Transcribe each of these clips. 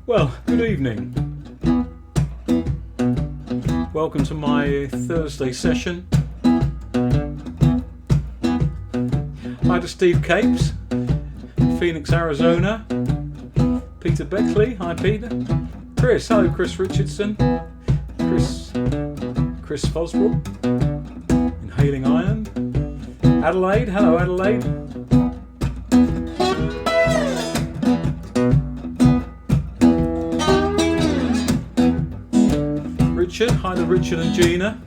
Well, good evening. Welcome to my Thursday session. Hi to Steve Capes, Phoenix, Arizona. Peter Beckley, hi Peter. Chris, hello Chris Richardson. Chris Fosbrook, Inhaling Iron. Adelaide, hello Adelaide. Richard, hi to Richard and Gina.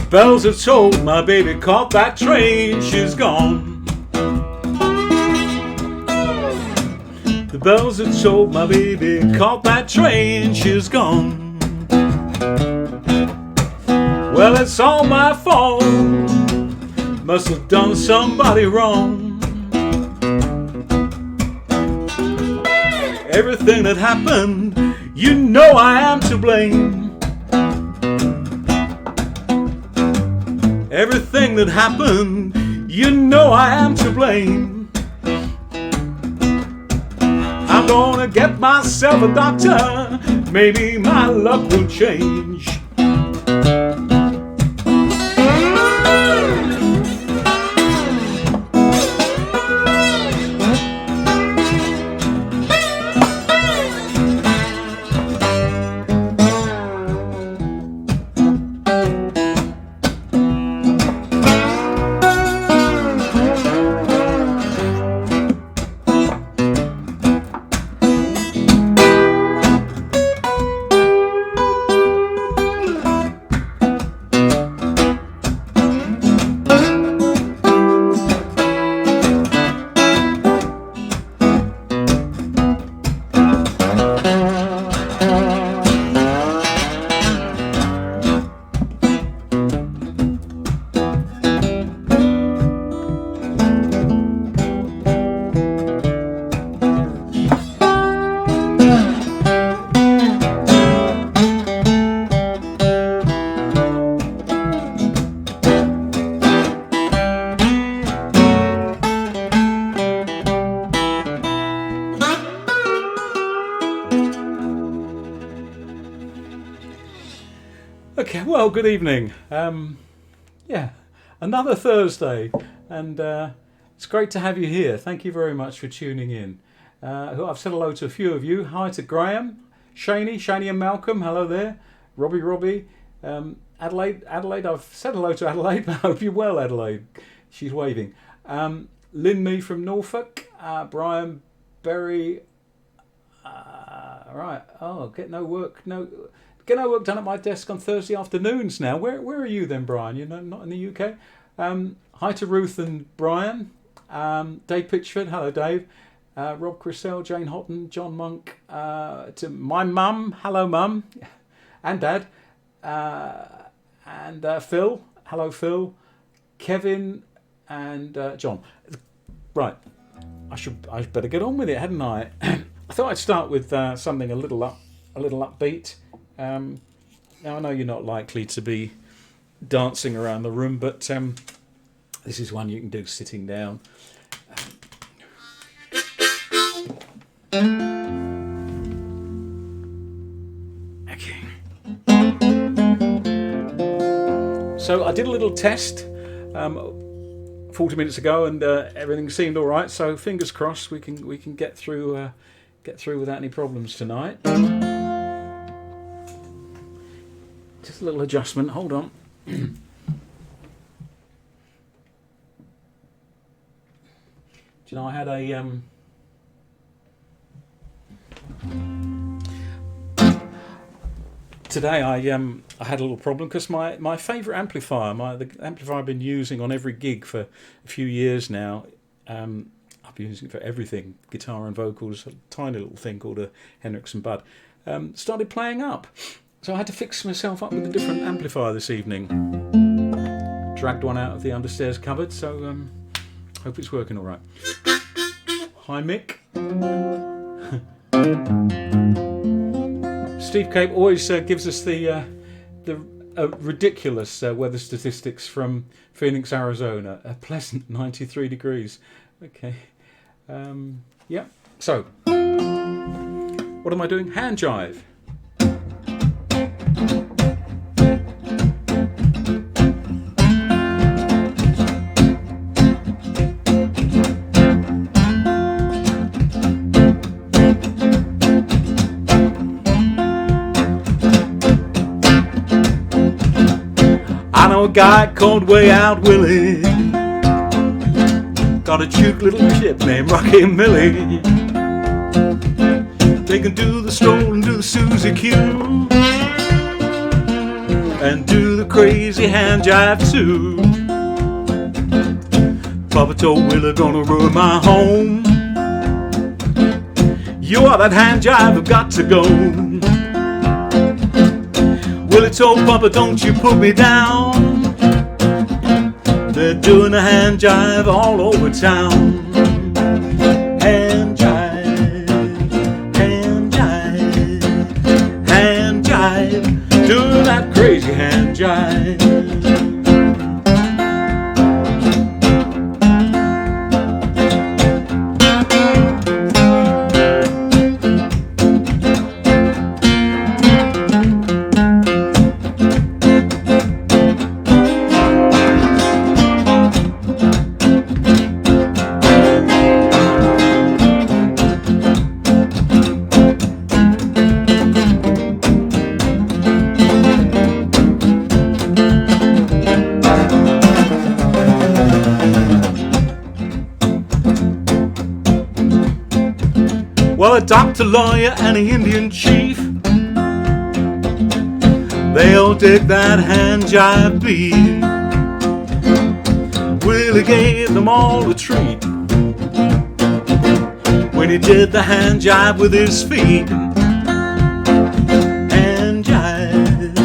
Bells have told my baby caught that train, she's gone. The bells have told my baby caught that train, she's gone. Well, it's all my fault, must have done somebody wrong. Everything that happened, you know I am to blame. Everything that happened, you know I am to blame. I'm gonna get myself a doctor, maybe my luck will change. Okay, well, good evening. Yeah, another Thursday, and it's great to have you here. Thank you very much for tuning in. I've said hello to a few of you. Hi to Graham, Shani and Malcolm. Hello there. Robbie. Adelaide. I've said hello to Adelaide. I hope you're well, Adelaide. She's waving. Lynn Me from Norfolk. Brian Berry. Right. Oh, get no work done at my desk on Thursday afternoons now. Where are you then, Brian? You're not in the UK? Hi to Ruth and Brian. Dave Pitchford. Hello, Dave. Rob Chrisell, Jane Houghton, John Monk. To my mum. Hello, mum. And dad. And Phil. Hello, Phil. Kevin and John. Right. I better get on with it, hadn't I? I thought I'd start with something a little a little upbeat. Now I know you're not likely to be dancing around the room, but this is one you can do sitting down. Okay. So I did a little test 40 minutes ago, and everything seemed all right. So fingers crossed we can get through without any problems tonight. Just a little adjustment. Hold on. Do you know I had a today I had a little problem because my favourite amplifier, the amplifier I've been using on every gig for a few years now, I've been using it for everything, guitar and vocals, a tiny little thing called a Hendrix and Bud, started playing up. So I had to fix myself up with a different amplifier this evening. Dragged one out of the understairs cupboard, so hope it's working all right. Hi Mick. Steve Cape always gives us the ridiculous weather statistics from Phoenix, Arizona. A pleasant 93 degrees. Okay. Yeah. So, what am I doing? Hand jive. I know a guy called Way Out Willie, got a cute little chip named Rocky Millie. They can do the stroll and do the Susie Q, and do the crazy hand jive too. Papa told Willie gonna ruin my home. You are that hand jive, I've got to go. Willie told Papa, don't you put me down. They're doing a hand jive all over town. Hand jive, hand jive, hand jive, doing that crazy hand jive. Well, a doctor, lawyer, and an Indian chief, they all dig that hand jive beat. Willie gave them all a treat when he did the hand jive with his feet. Hand jive,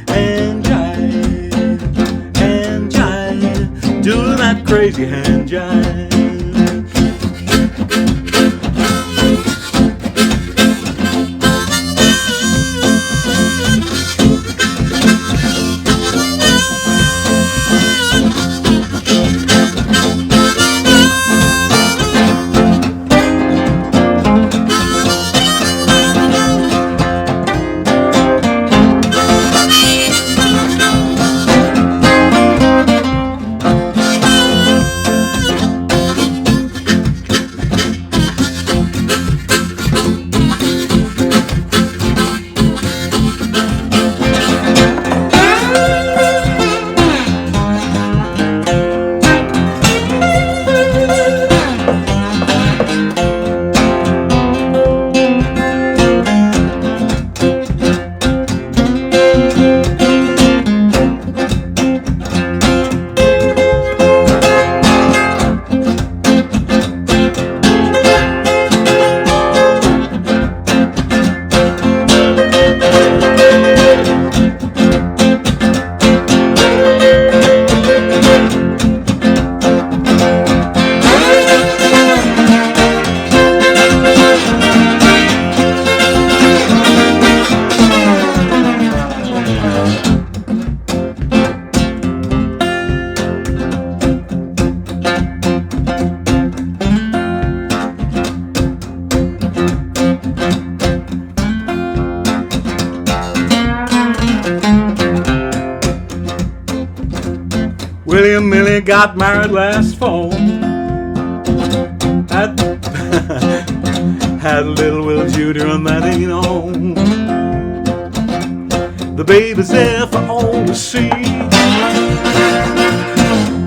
hand jive, hand jive, doing that crazy hand jive. Millie got married last fall. Had, had a little Will Jr. and that ain't on. The baby's there for all to see,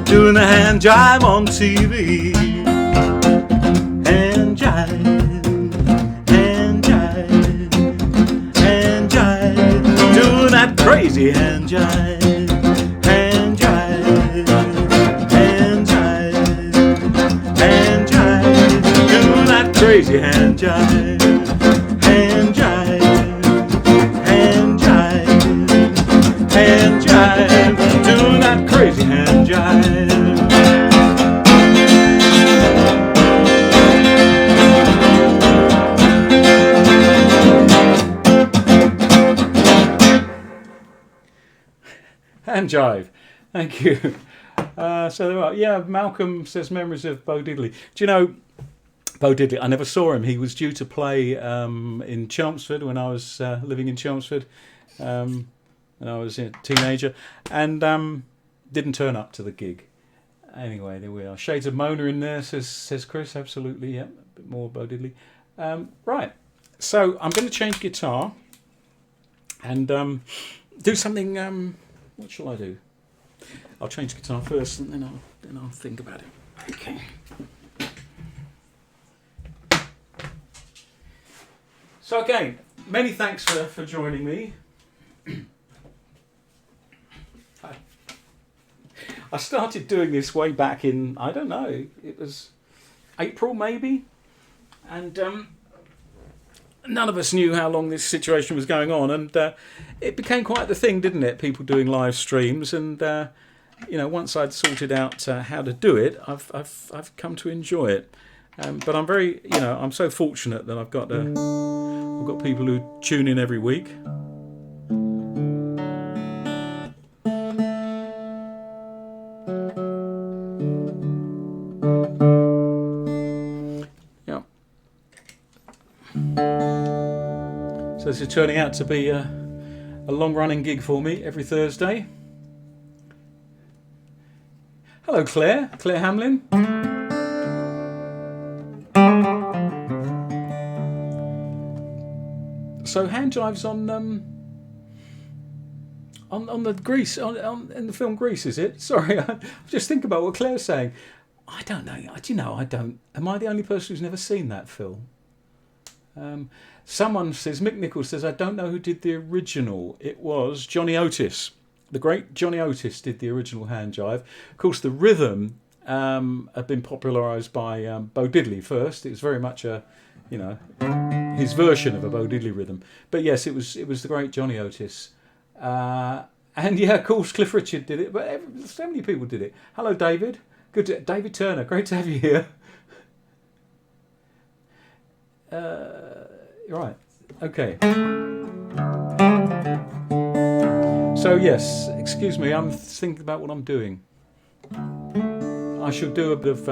doing a hand jive on TV. Hand jive, hand jive, hand jive, doing that crazy hand jive. Hand jive, hand jive, hand jive, doing that crazy hand jive. Hand jive, hand jive, hand jive, doing that crazy hand jive. Hand jive, thank you. So there are, yeah, Malcolm says memories of Bo Diddley. Do you know Bo Diddley? I never saw him. He was due to play in Chelmsford when I was living in Chelmsford, when I was a teenager, and didn't turn up to the gig. Anyway, there we are. Shades of Mona in there, says Chris. Absolutely, yeah, a bit more Bo Diddley. Right, so I'm going to change guitar and do something. What shall I do? I'll change guitar first, and then I'll think about it. Okay. So again, many thanks for joining me. I started doing this way back in, I don't know, it was April maybe, and none of us knew how long this situation was going on, and it became quite the thing, didn't it? People doing live streams, and you know, once I'd sorted out how to do it, I've come to enjoy it. But I'm very, you know, I'm so fortunate that I've got people who tune in every week. Yeah. So this is turning out to be a long-running gig for me every Thursday. Hello, Claire Hamlin. So hand jives on the Grease on in the film Grease, is it? Sorry, I just think about what Claire's saying. I don't know. Do you know? I don't. Am I the only person who's never seen that film? Someone says, Mick Nichols says, I don't know who did the original. It was Johnny Otis. The great Johnny Otis did the original hand jive. Of course, the rhythm had been popularised by Bo Diddley first. It was very much a, you know, his version of a Bo Diddley rhythm. But yes, it was the great Johnny Otis. And yeah, of course, Cliff Richard did it. But so many people did it. Hello, David. Good, David Turner. Great to have you here. Right. Okay. So yes, excuse me. I'm thinking about what I'm doing. I should do a bit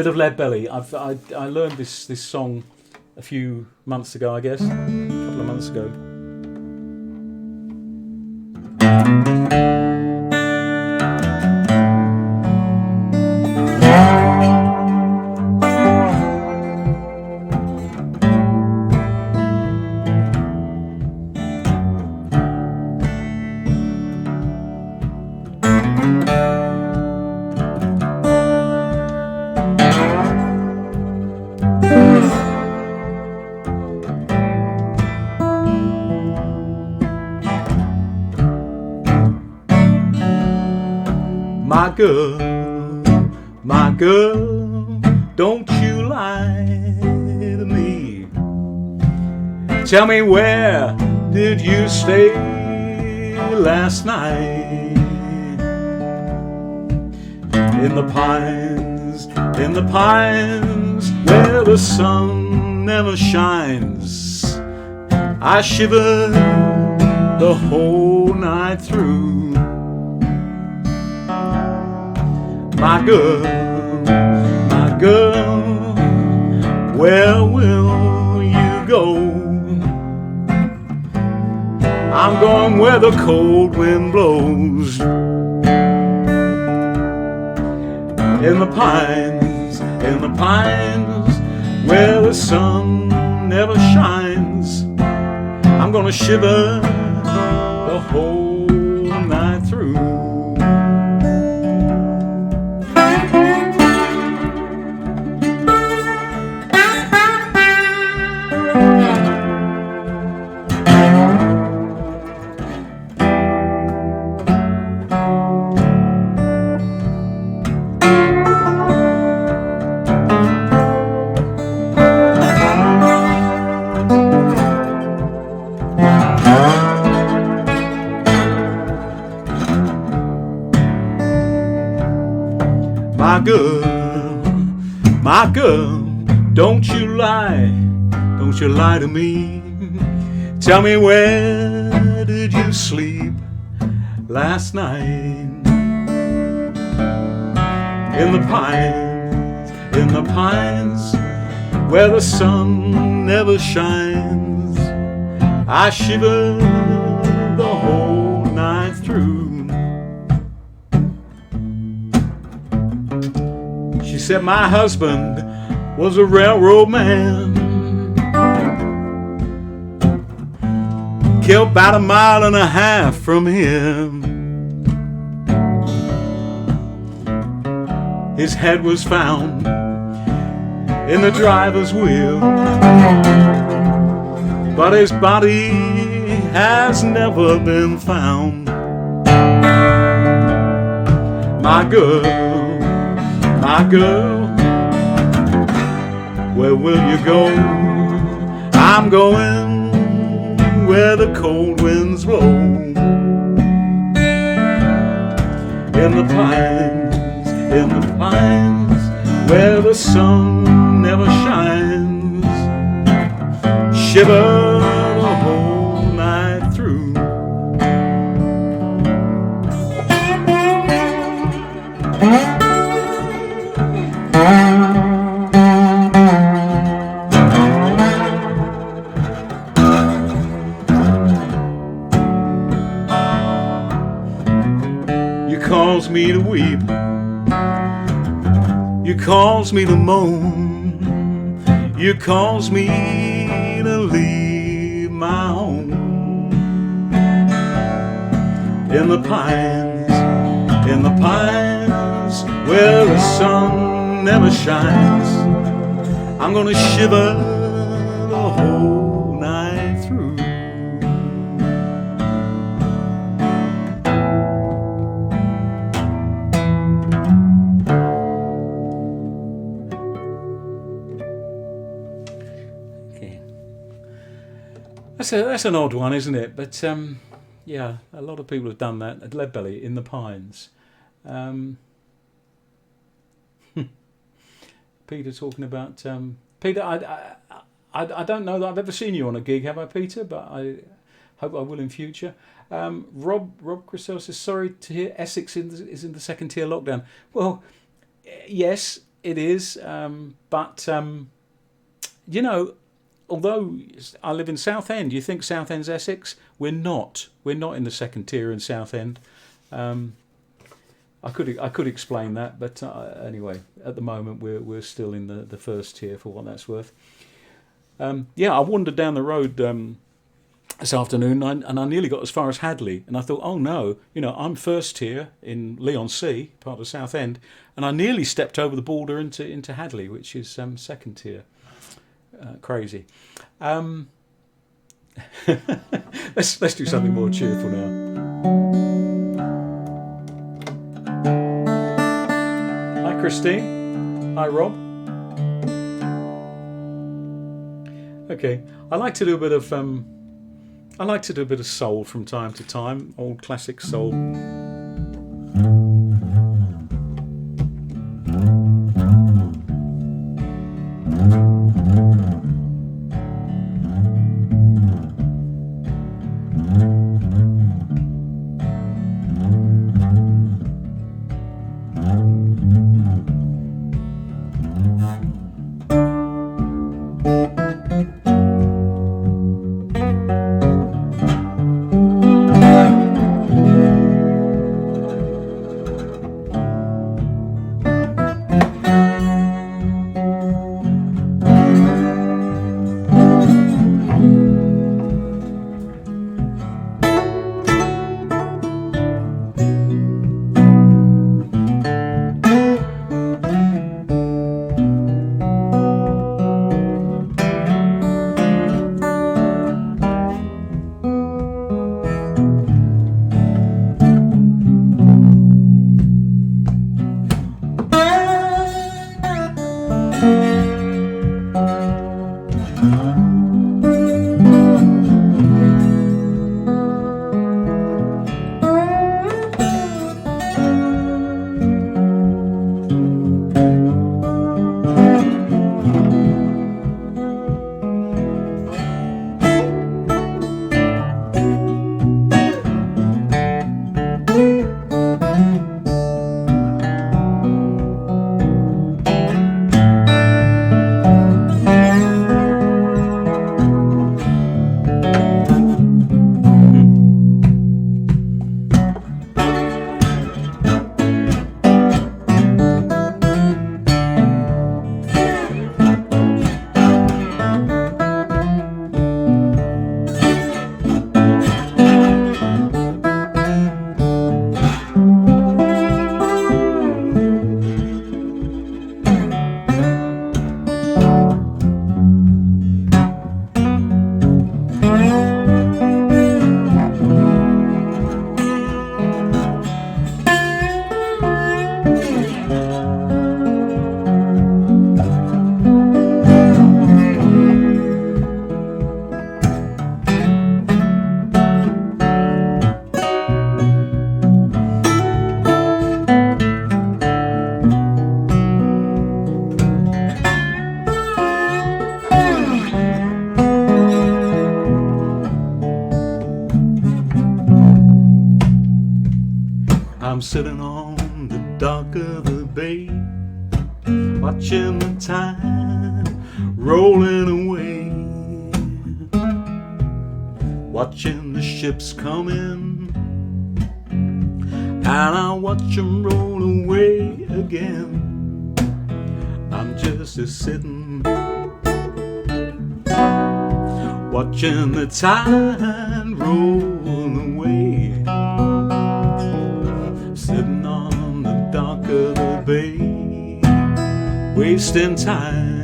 of Lead Belly. I learned this song a few months ago, I guess, a couple of months ago. My girl, don't you lie to me. Tell me, where did you stay last night? In the pines where the sun never shines. I shivered the whole night through. My girl, where will you go? I'm going where the cold wind blows. in the pines, where the sun never shines. I'm gonna shiver the whole night through. My girl, don't you lie to me. Tell me, where did you sleep last night? In the pines, where the sun never shines. I shiver the whole night through. She said my husband was a railroad man, killed about 1.5 miles from him. His head was found in the driver's wheel, but his body has never been found. My girl, where will you go? I'm going where the cold winds blow. In the pines, where the sun never shines. Shiver the whole night through. You cause me to weep, you cause me to moan, you cause me to leave my home. In the pines, where the sun never shines. I'm gonna shiver the whole night through. Okay, that's an odd one, isn't it? But yeah, a lot of people have done that at Leadbelly, in the pines. Peter talking about Peter. I don't know that I've ever seen you on a gig, have I, Peter? But I hope I will in future. Rob Christel says, sorry to hear Essex is in the second tier lockdown. Well, yes, it is. But you know, although I live in Southend, you think Southend's Essex? We're not. We're not in the second tier in Southend. I could explain that, but anyway, at the moment we're still in the first tier, for what that's worth. Yeah, I wandered down the road this afternoon, and I nearly got as far as Hadley, and I thought, oh no, you know, I'm first tier in Leigh-on-Sea, part of Southend, and I nearly stepped over the border into Hadley, which is second tier. Crazy. Let's do something more cheerful now. Hi Christine. Hi Rob. Okay, I like to do a bit of soul from time to time, old classic soul. I'm sitting on the dock of the bay, watching the tide rolling away, watching the ships come in, and I watch them roll away again. I'm just sitting, watching the tide roll away, sitting on the dock of the bay, wasting time.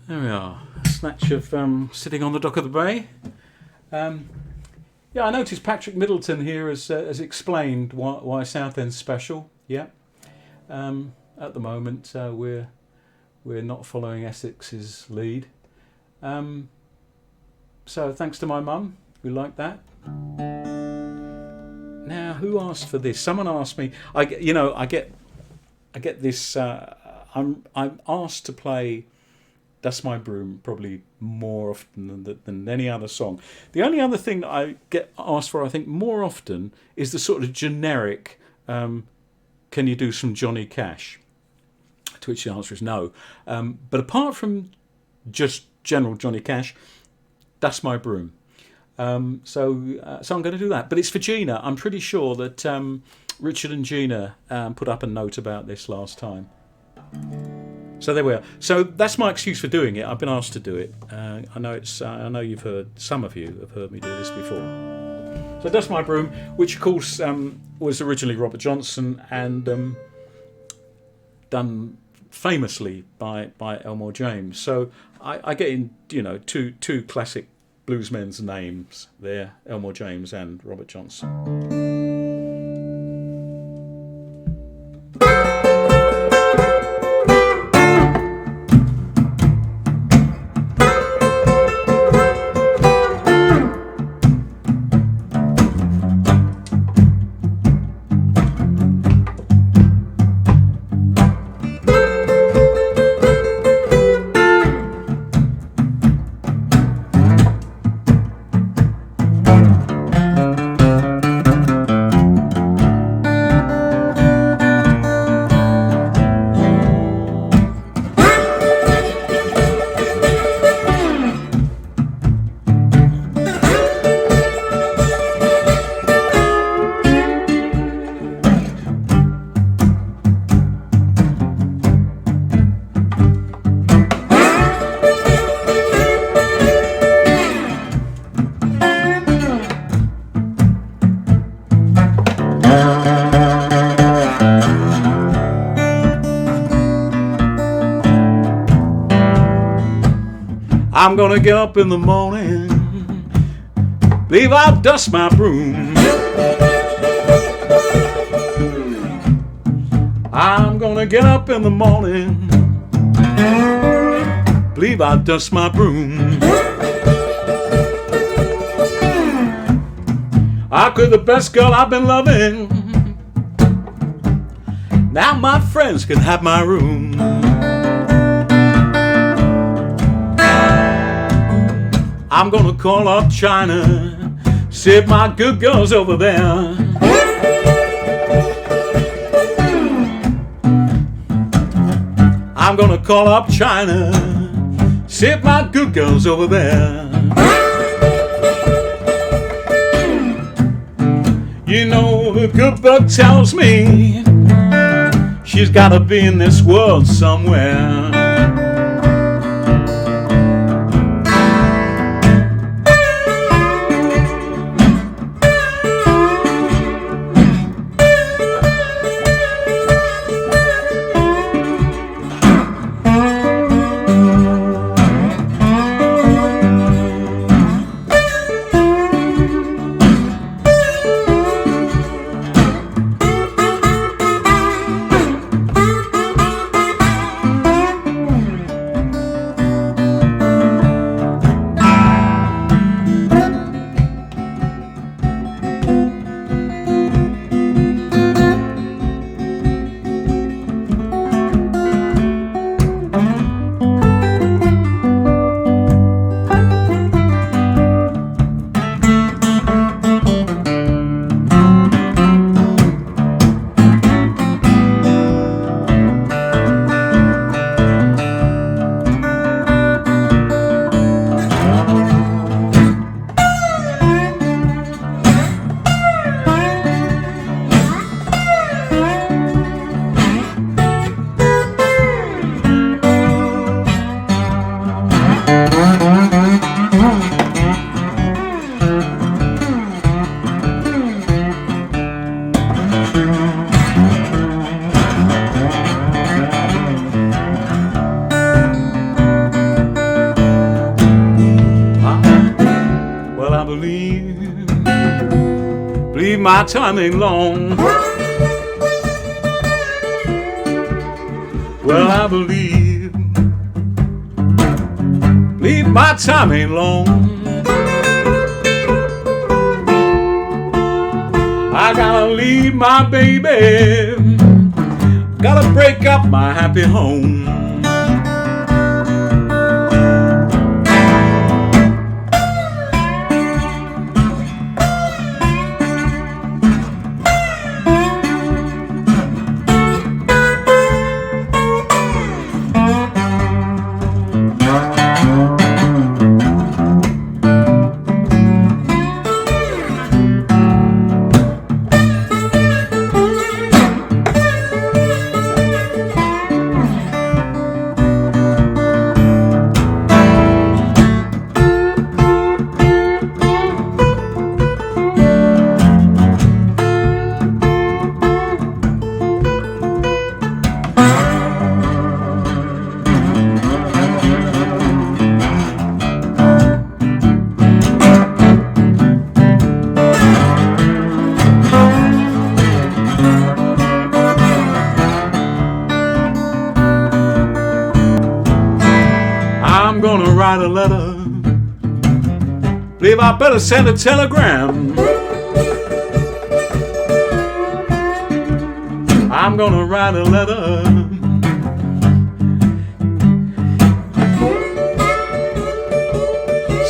There we are, a snatch of sitting on the dock of the bay. Yeah, I noticed Patrick Middleton here has explained why Southend's special. Yeah, at the moment we're not following Essex's lead. So thanks to my mum, who liked that. Now, who asked for this? Someone asked me. I get this. I'm asked to play That's My Broom probably more often than any other song. The only other thing that I get asked for, I think, more often is the sort of generic, can you do some Johnny Cash? To which the answer is no. But apart from just general Johnny Cash, That's My Broom. So I'm going to do that. But it's for Gina. I'm pretty sure that Richard and Gina put up a note about this last time. So there we are. So that's my excuse for doing it. I've been asked to do it. I know you've heard. Some of you have heard me do this before. So That's My Broom, which of course was originally Robert Johnson and done famously by Elmore James. So I get in, two classic bluesmen's names there, Elmore James and Robert Johnson. I'm gonna get up in the morning, leave out, dust my broom. I'm gonna get up in the morning, leave out, dust my broom. I could the best girl I've been loving. Now my friends can have my room. I'm gonna call up China, see if my good girl's over there. I'm gonna call up China, see if my good girl's over there. You know the good book tells me she's gotta be in this world somewhere. believe my time ain't long. Well, I believe my time ain't long. I gotta leave my baby, gotta break up my happy home. I'm gonna write a letter, believe I better send a telegram. I'm gonna write a letter,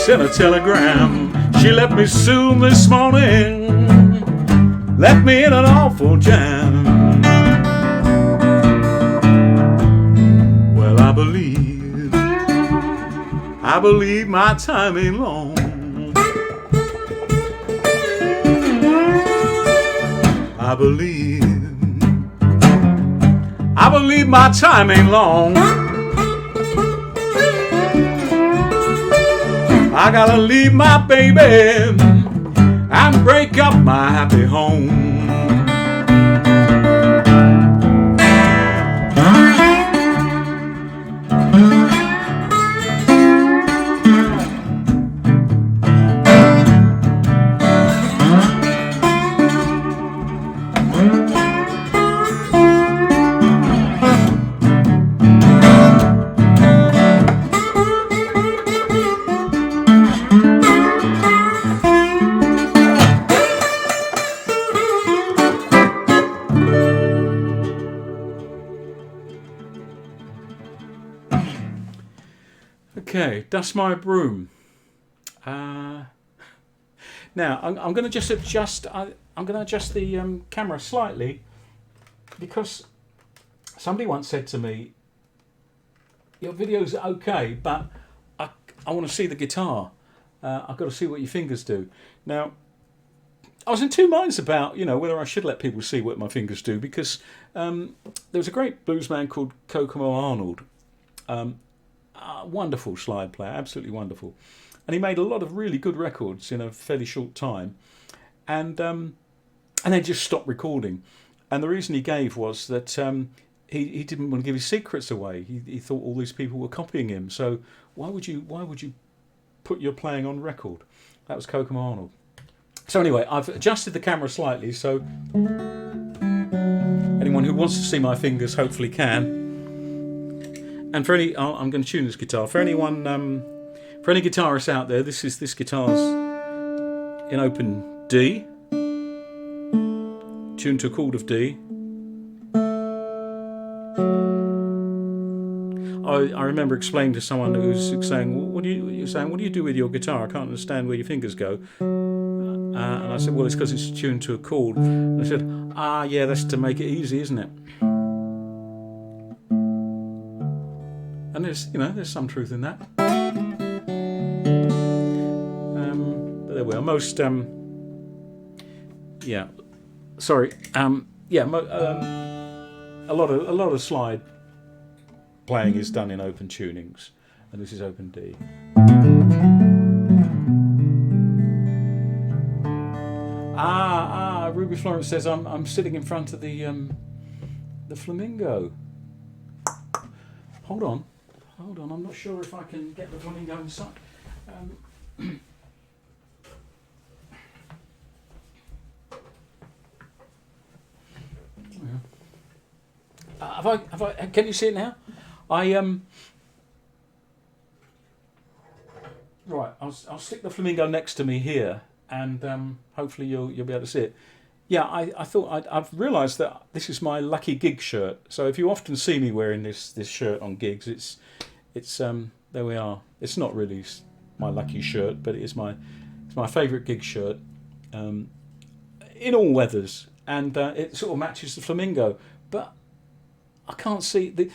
send a telegram. She left me soon this morning, left me in an awful jam. Well, I believe my time ain't long. I believe my time ain't long. I gotta leave my baby and break up my happy home. Okay, that's my broom. Now I'm going to just adjust. I'm going to adjust the camera slightly because somebody once said to me, "Your videos are okay, but I want to see the guitar. I've got to see what your fingers do." Now, I was in two minds about whether I should let people see what my fingers do because there was a great blues man called Kokomo Arnold. Wonderful slide player, absolutely wonderful, and he made a lot of really good records in a fairly short time, and then just stopped recording. And the reason he gave was that he didn't want to give his secrets away. He thought all these people were copying him. So why would you put your playing on record? That was Kokomo Arnold. So anyway, I've adjusted the camera slightly so anyone who wants to see my fingers hopefully can. And for any, I'm going to tune this guitar. For anyone, for any guitarists out there, this guitar's in open D, tuned to a chord of D. I remember explaining to someone who was saying, well, "What do you do with your guitar? I can't understand where your fingers go." And I said, "Well, it's because it's tuned to a chord." And I said, yeah, that's to make it easy, isn't it?" And there's some truth in that. But there we are. Most, yeah, sorry, yeah, a lot of slide playing is done in open tunings, and this is open D. Ruby Florence says I'm sitting in front of the flamingo. Hold on, I'm not sure if I can get the flamingo inside. Can you see it now? Right. I'll stick the flamingo next to me here, and hopefully you'll be able to see it. Yeah, I've realised that this is my lucky gig shirt. So if you often see me wearing this shirt on gigs, it's there we are. It's not really my lucky shirt, but it's my favourite gig shirt, in all weathers, and it sort of matches the flamingo. But I can't see the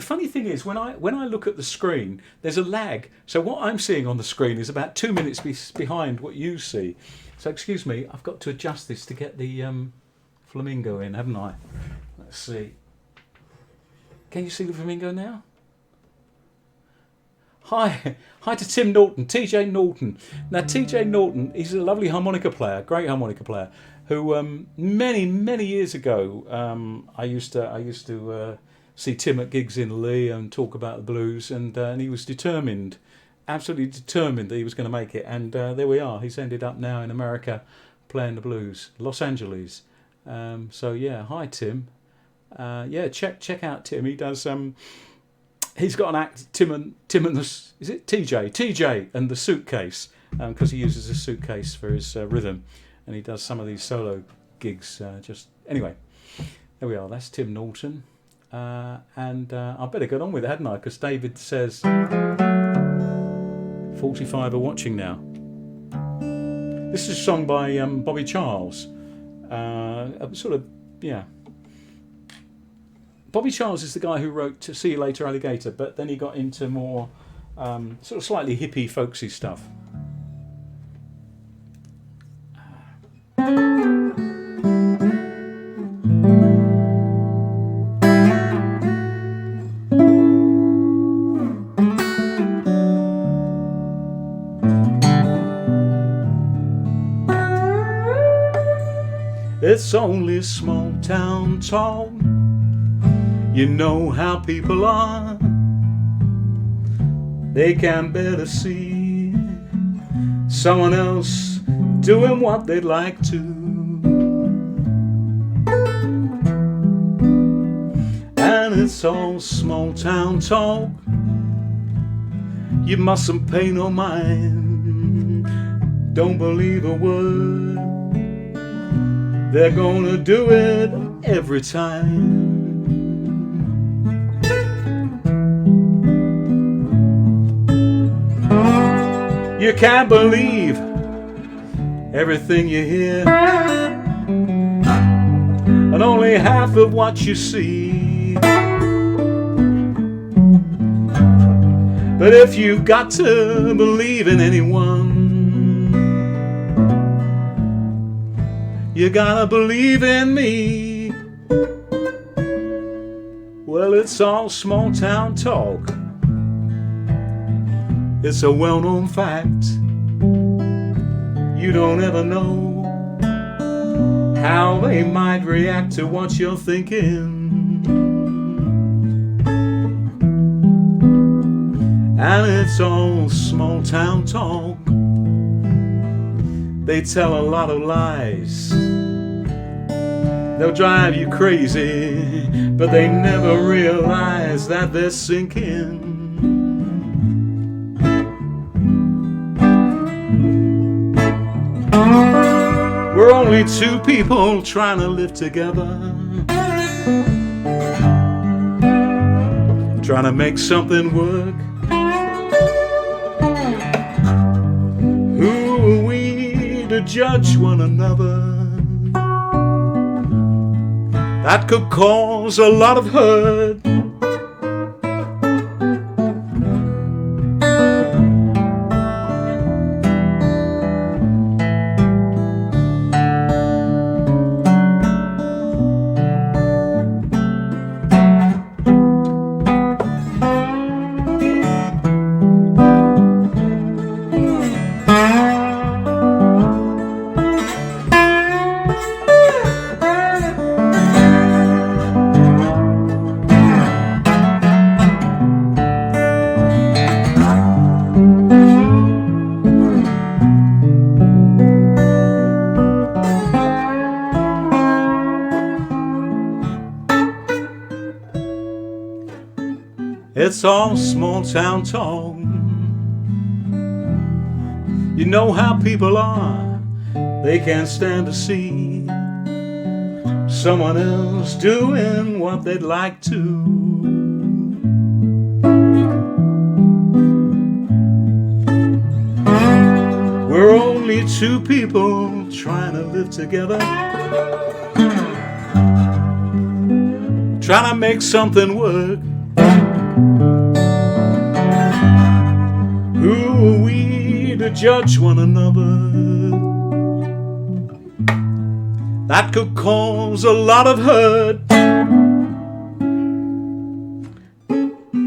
funny thing is when I look at the screen, there's a lag. So what I'm seeing on the screen is about 2 minutes behind what you see. So excuse me, I've got to adjust this to get the flamingo in, haven't I? Let's see. Can you see the flamingo now? Hi to Tim Norton, TJ Norton. Now TJ Norton, he's a lovely harmonica player, great harmonica player, who many years ago I used to see Tim at gigs in Lee and talk about the blues, and he was determined, absolutely determined that he was going to make it, and there we are. He's ended up now in America playing the blues, Los Angeles. So yeah, hi Tim. Yeah, check out Tim. He does. He's got an act, Tim and the, is it TJ and the Suitcase, because he uses a suitcase for his rhythm, and he does some of these solo gigs. Anyway, there we are. That's Tim Norton, and I better get on with it, hadn't I? Because David says 45 are watching now. This is a song by Bobby Charles. Bobby Charles is the guy who wrote "To See You Later, Alligator," but then he got into more sort of slightly hippie, folksy stuff. It's only small town talk. You know how people are. They can better see someone else doing what they'd like to. And it's all small town talk. You mustn't pay no mind. Don't believe a word. They're gonna do it every time. You can't believe everything you hear, and only half of what you see. But if you've got to believe in anyone, you gotta believe in me. Well, it's all small town talk. It's a well-known fact. You don't ever know how they might react to what you're thinking. And it's all small town talk. They tell a lot of lies. They'll drive you crazy, but they never realize that they're sinking. We're only two people trying to live together, trying to make something work. Who are we to judge one another? That could cause a lot of hurt. It's all small town talk. You know how people are, they can't stand to see someone else doing what they'd like to. We're only two people trying to live together, trying to make something work. Who are we to judge one another? That could cause a lot of hurt.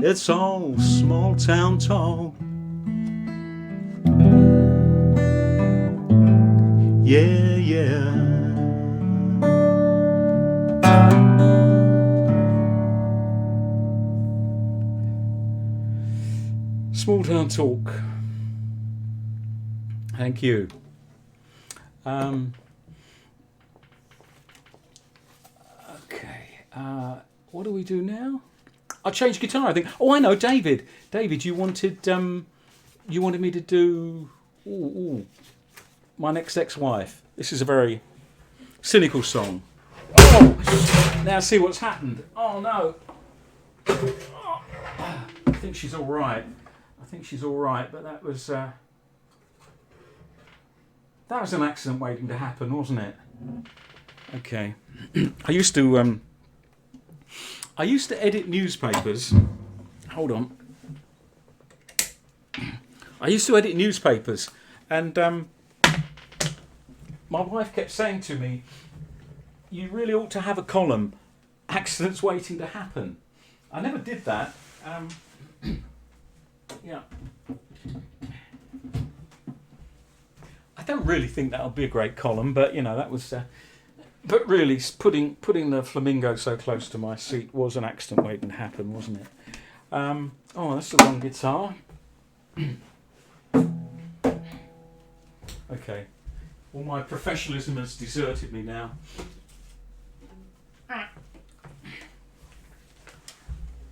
It's all small town talk. Yeah, yeah. Small town talk. Thank you. What do we do now? I'll change guitar, I think. Oh, I know, David. David, you wanted me to do My Next Ex-Wife. This is a very cynical song. Oh, now see what's happened. Oh no. Oh, I think she's all right. But that was an accident waiting to happen, wasn't it? Okay. I used to edit newspapers. Hold on. I used to edit newspapers, and my wife kept saying to me, "You really ought to have a column, accidents waiting to happen." I never did that. Yeah. I don't really think that would be a great column, but you know, that was. But really, putting the flamingo so close to my seat was an accident waiting to happen, wasn't it? Oh, that's the wrong guitar. Okay. All my professionalism has deserted me now.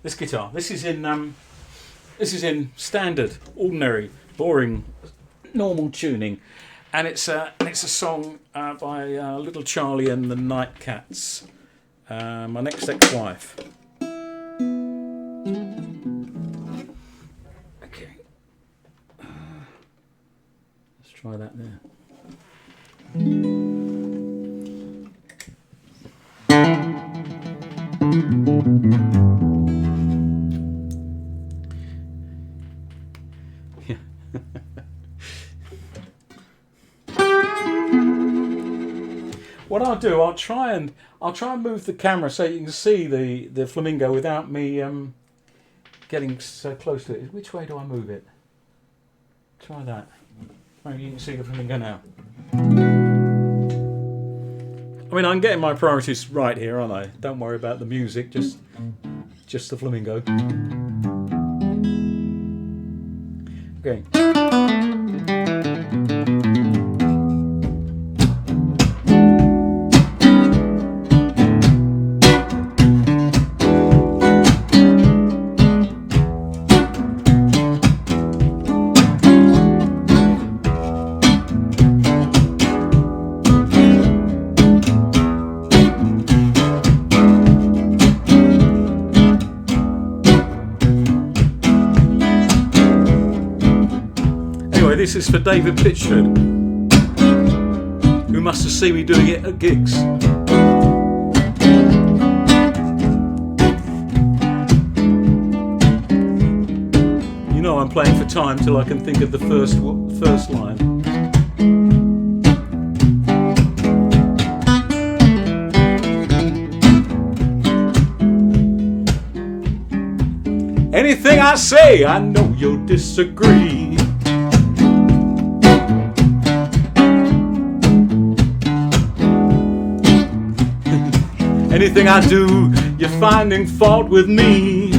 This guitar. This is in standard, ordinary, boring, normal tuning, and it's a song by Little Charlie and the Nightcats. My Next Ex-Wife. Okay. Let's try that there. Yeah. What I'll do, I'll try and move the camera so you can see the flamingo without me getting so close to it. Which way do I move it? Try that. Maybe you can see the flamingo now. I mean, I'm getting my priorities right here, aren't I? Don't worry about the music, just the flamingo. Okay. This is for David Pitchford, who must have seen me doing it at gigs. You know I'm playing for time till I can think of the first line. Anything I say, I know you'll disagree. Anything I do, you're finding fault with me.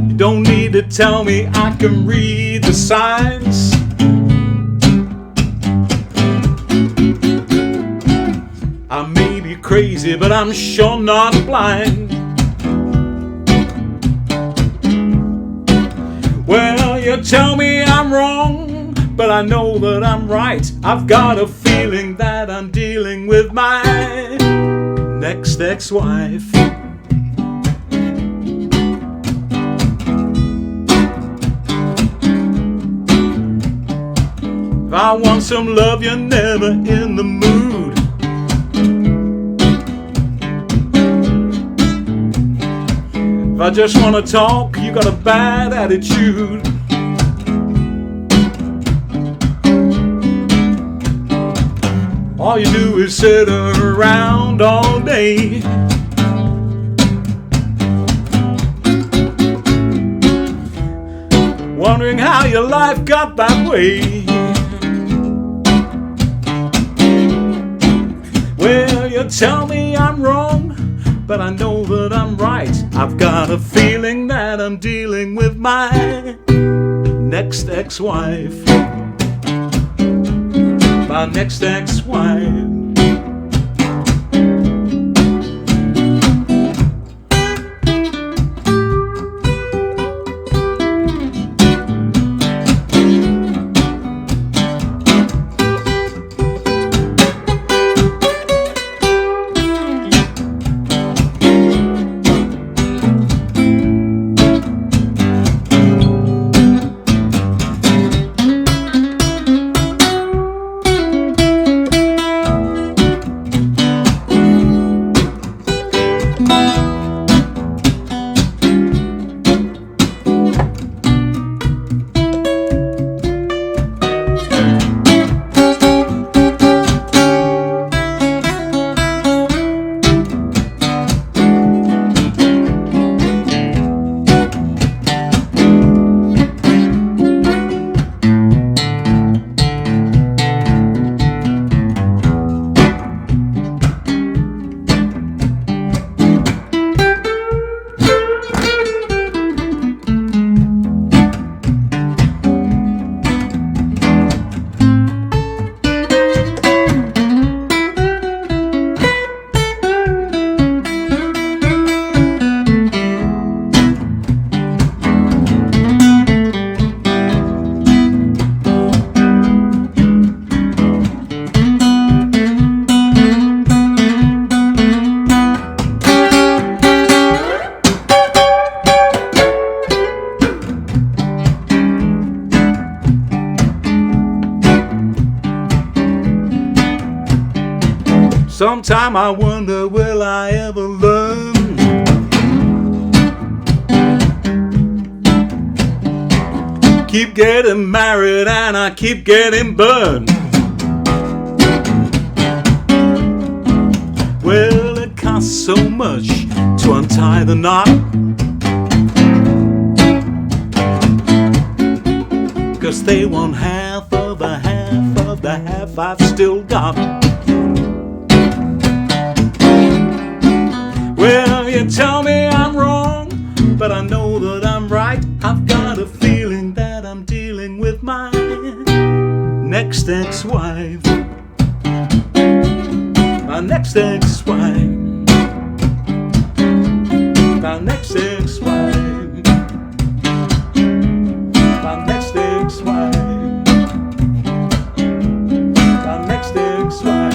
You don't need to tell me, I can read the signs. I may be crazy, but I'm sure not blind. you tell me I'm wrong, but I know that I'm right. I've got a feeling that I'm dealing with my next ex-wife. If I want some love, you're never in the mood. If I just want to talk, you got a bad attitude. All you do is sit around all day. Wondering how your life got that way. Well, you tell me I'm wrong, but I know that I'm right. I've got a feeling that I'm dealing with my next ex-wife. My next ex-wife. Sometime I wonder, will I ever learn? Keep getting married and I keep getting burned. Well, it costs so much to untie the knot, 'cause they want half of the half of the half I've still got. Well, you tell me I'm wrong, but I know that I'm right. I've got a feeling that I'm dealing with my next ex-wife. My next ex-wife. My next ex-wife. My next ex-wife. My next ex-wife.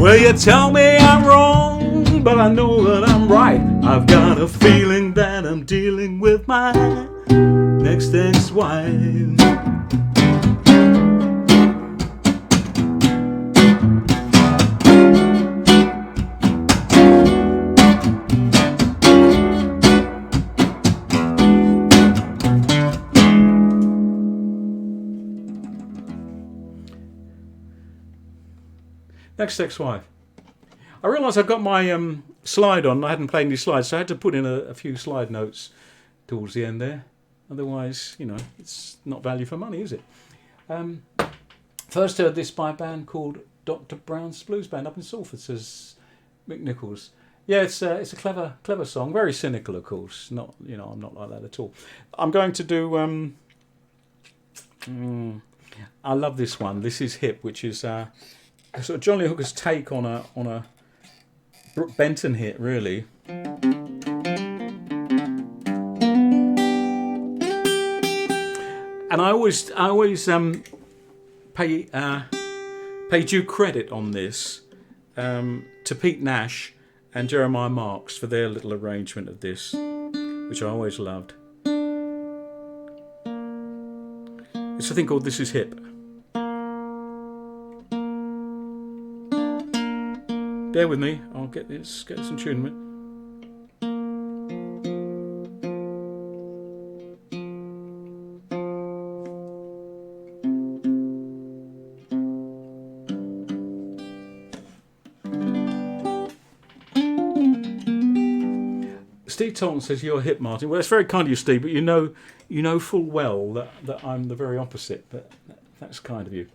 Well, you tell me I'm wrong, but I know that I'm right. I've got a feeling that I'm dealing with my next ex-wife. Next ex-wife. I realised I got my slide on. I hadn't played any slides, so I had to put in a few slide notes towards the end there. Otherwise, you know, it's not value for money, is it? First heard this by a band called Dr. Brown's Blues Band up in Salford, says McNeill. Yeah, it's a clever song. Very cynical, of course. Not, you know, I'm not like that at all. I'm going to do. I love this one. This is Hip, which is sort of Johnny Hooker's take on a Brooke Benton hit, really. And I always pay due credit on this to Pete Nash and Jeremiah Marks for their little arrangement of this, which I always loved. It's a thing called This Is Hip. Bear with me, I'll get this attunement. Steve Tolton says you're hip, Martin. Well, that's very kind of you, Steve, but you know full well that I'm the very opposite. But that's kind of you.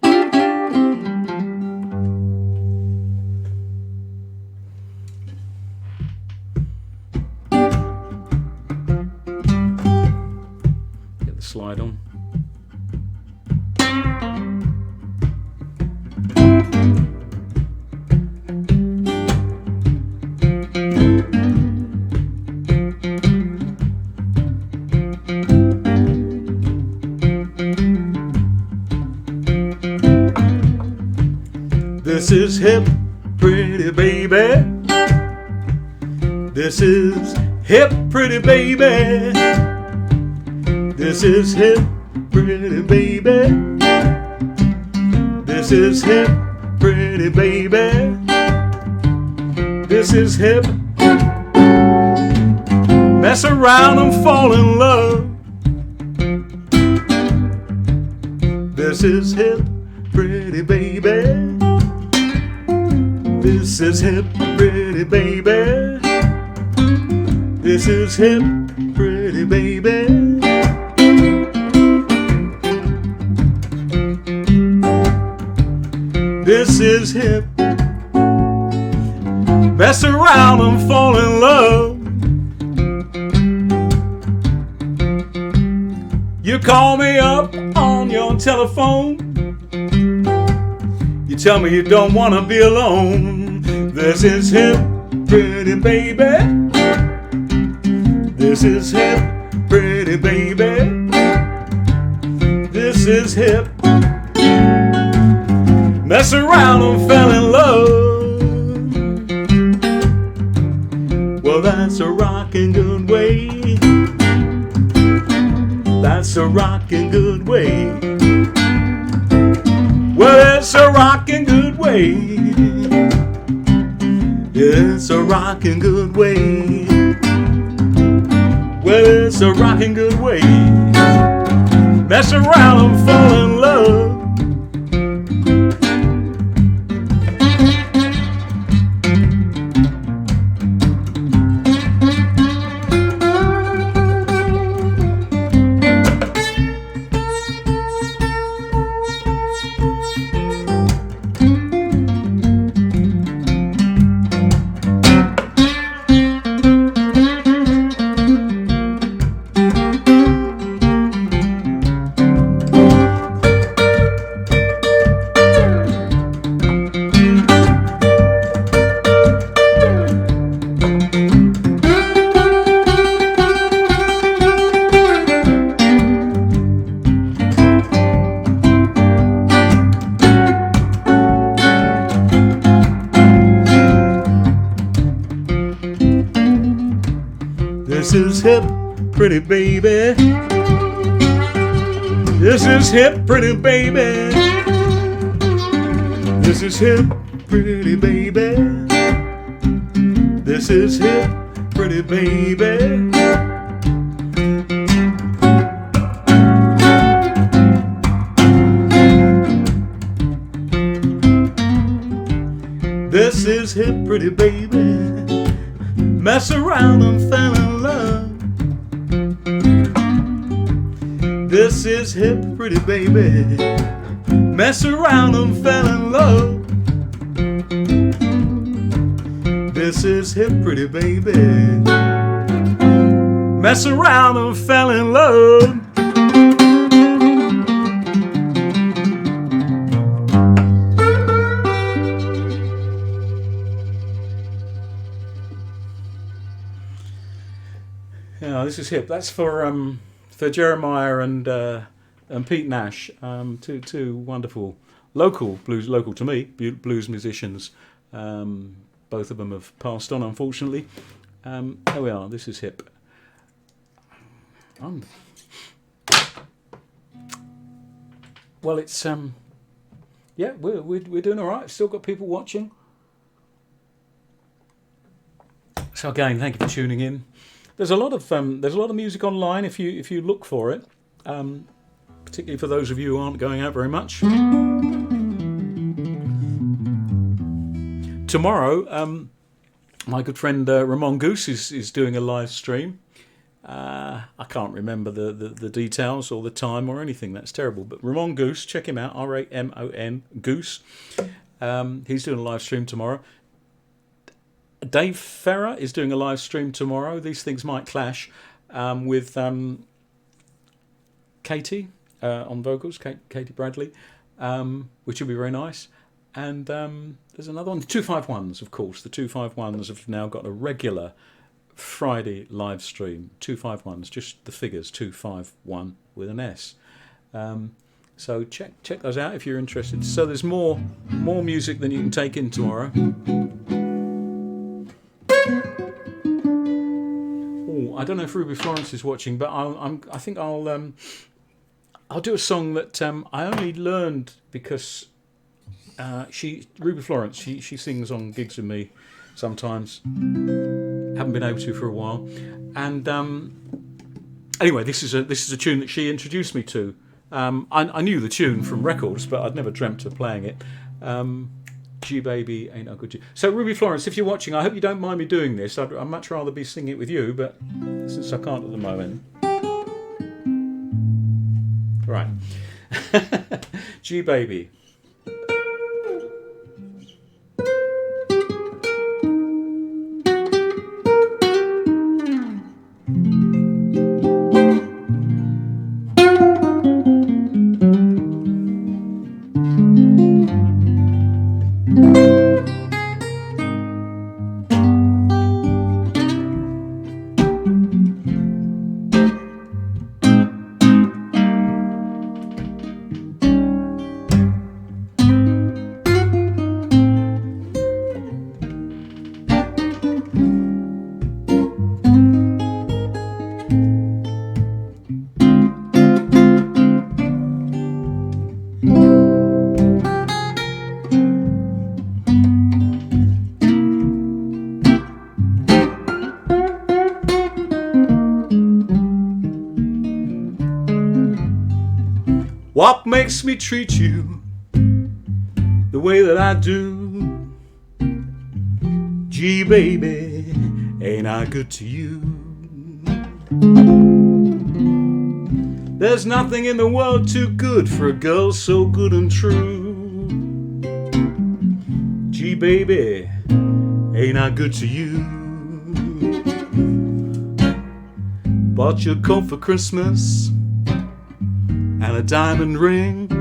Get the slide on. This is hip, pretty baby. This is hip, pretty baby. This is hip, pretty baby. This is hip, pretty baby. This is hip. Mess around and fall in love. This is hip, pretty baby. This is hip, pretty baby. This is hip, pretty baby. This is hip. Mess around and fall in love. You call me up on your telephone. You tell me you don't want to be alone. This is hip, pretty baby. This is hip, pretty baby. This is hip. Mess around and fell in love. Well, that's a rockin' good way. That's a rockin' good way. Well, it's a rockin' good way. It's a rockin' good way. Well, it's a rockin' good way. Mess around and fall in love. This is hip, pretty baby. This is hip, pretty baby. This is hip, pretty baby. This is hip, pretty baby. This is hip, pretty baby. Mess around and fell in love. This is hip, pretty baby. Mess around and fell in love. This is hip, pretty baby. Mess around and fell in love. Yeah, this is hip. That's for Jeremiah and Pete Nash, two wonderful local to me, blues musicians. Both of them have passed on, unfortunately. There we are. This is hip. Well, it's yeah, we're doing all right. Still got people watching. So again, thank you for tuning in. There's a lot of music online if you look for it. Particularly for those of you who aren't going out very much. Tomorrow, my good friend Ramon Goose is doing a live stream. I can't remember the details or the time or anything. That's terrible. But Ramon Goose, check him out. Ramon Goose. He's doing a live stream tomorrow. Dave Ferrer is doing a live stream tomorrow. These things might clash with Katie on vocals, Katie Bradley, which will be very nice. And there's another one, the 251s, of course. The 251s have now got a regular Friday live stream. 251s, just the figures, 251 with an S. So check those out if you're interested. So there's more music than you can take in tomorrow. Oh, I don't know if Ruby Florence is watching, but I think I'll do a song that I only learned because Ruby Florence, she sings on gigs with me sometimes. Haven't been able to for a while. And anyway, this is a tune that she introduced me to. I knew the tune from records, but I'd never dreamt of playing it. G Baby Ain't No Good to You. So Ruby Florence, if you're watching, I hope you don't mind me doing this. I'd much rather be singing it with you, but since I can't at the moment. Right. G Baby. What makes me treat you the way that I do? Gee, baby, ain't I good to you? There's nothing in the world too good for a girl so good and true. Gee, baby, ain't I good to you? Bought you a coat for Christmas and a diamond ring,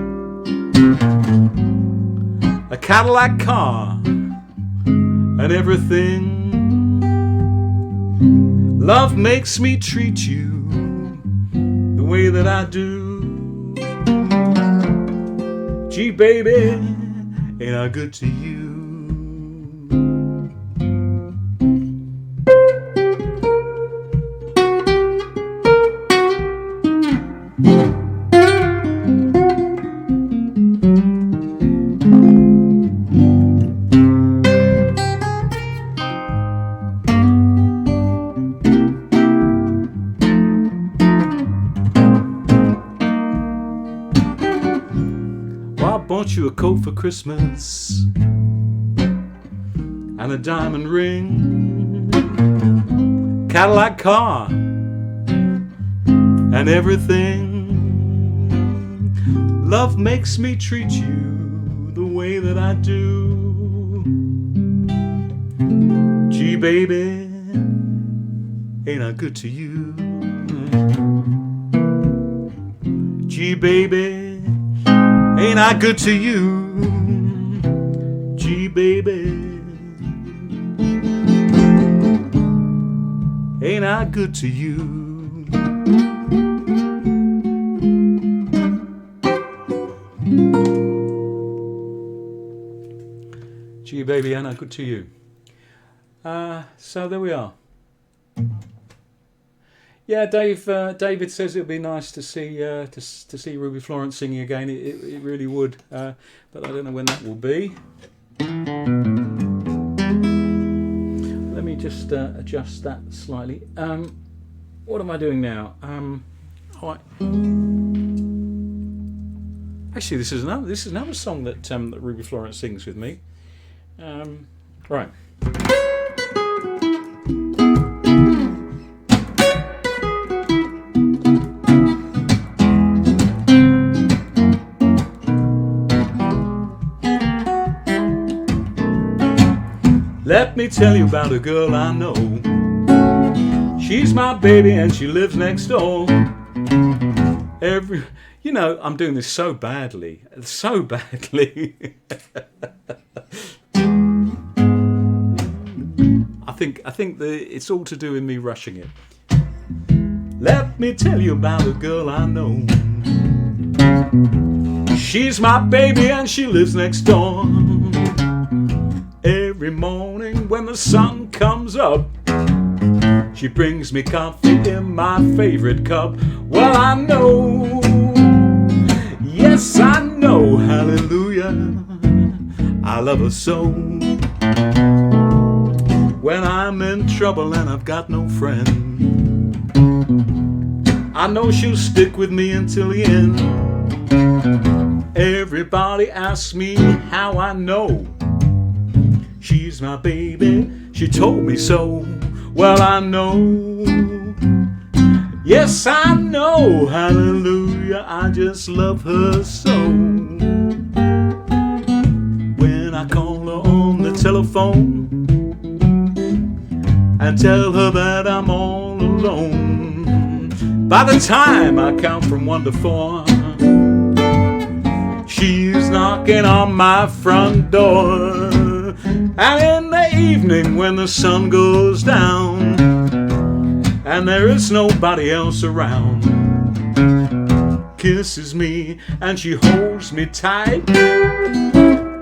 a Cadillac car, and everything. Love makes me treat you the way that I do. Gee, baby, ain't I good to you? You a coat for Christmas and and a diamond ring, Cadillac car, and everything. Love makes me treat you the way that I do. Gee, baby, ain't I good to you? Gee, baby, ain't I good to you? Gee, baby, ain't I good to you? Gee, baby, ain't I good to you? So there we are. Yeah, David says it would be nice to see Ruby Florence singing again. It really would, but I don't know when that will be. Let me just adjust that slightly. What am I doing now? Actually, this is another song that Ruby Florence sings with me. Right. Let me tell you about a girl I know. She's my baby and she lives next door. I'm doing this so badly. I think it's all to do with me rushing it. Let me tell you about a girl I know. She's my baby and she lives next door. Every morning when the sun comes up, she brings me coffee in my favorite cup. Well, I know, yes I know, hallelujah, I love her so. When I'm in trouble and I've got no friend, I know she'll stick with me until the end. Everybody asks me how I know she's my baby, she told me so. Well, I know, yes I know, hallelujah, I just love her so. When I call her on the telephone and tell her that I'm all alone, by the time I count from 1 to 4, she's knocking on my front door. And in the evening when the sun goes down and there is nobody else around, kisses me and she holds me tight,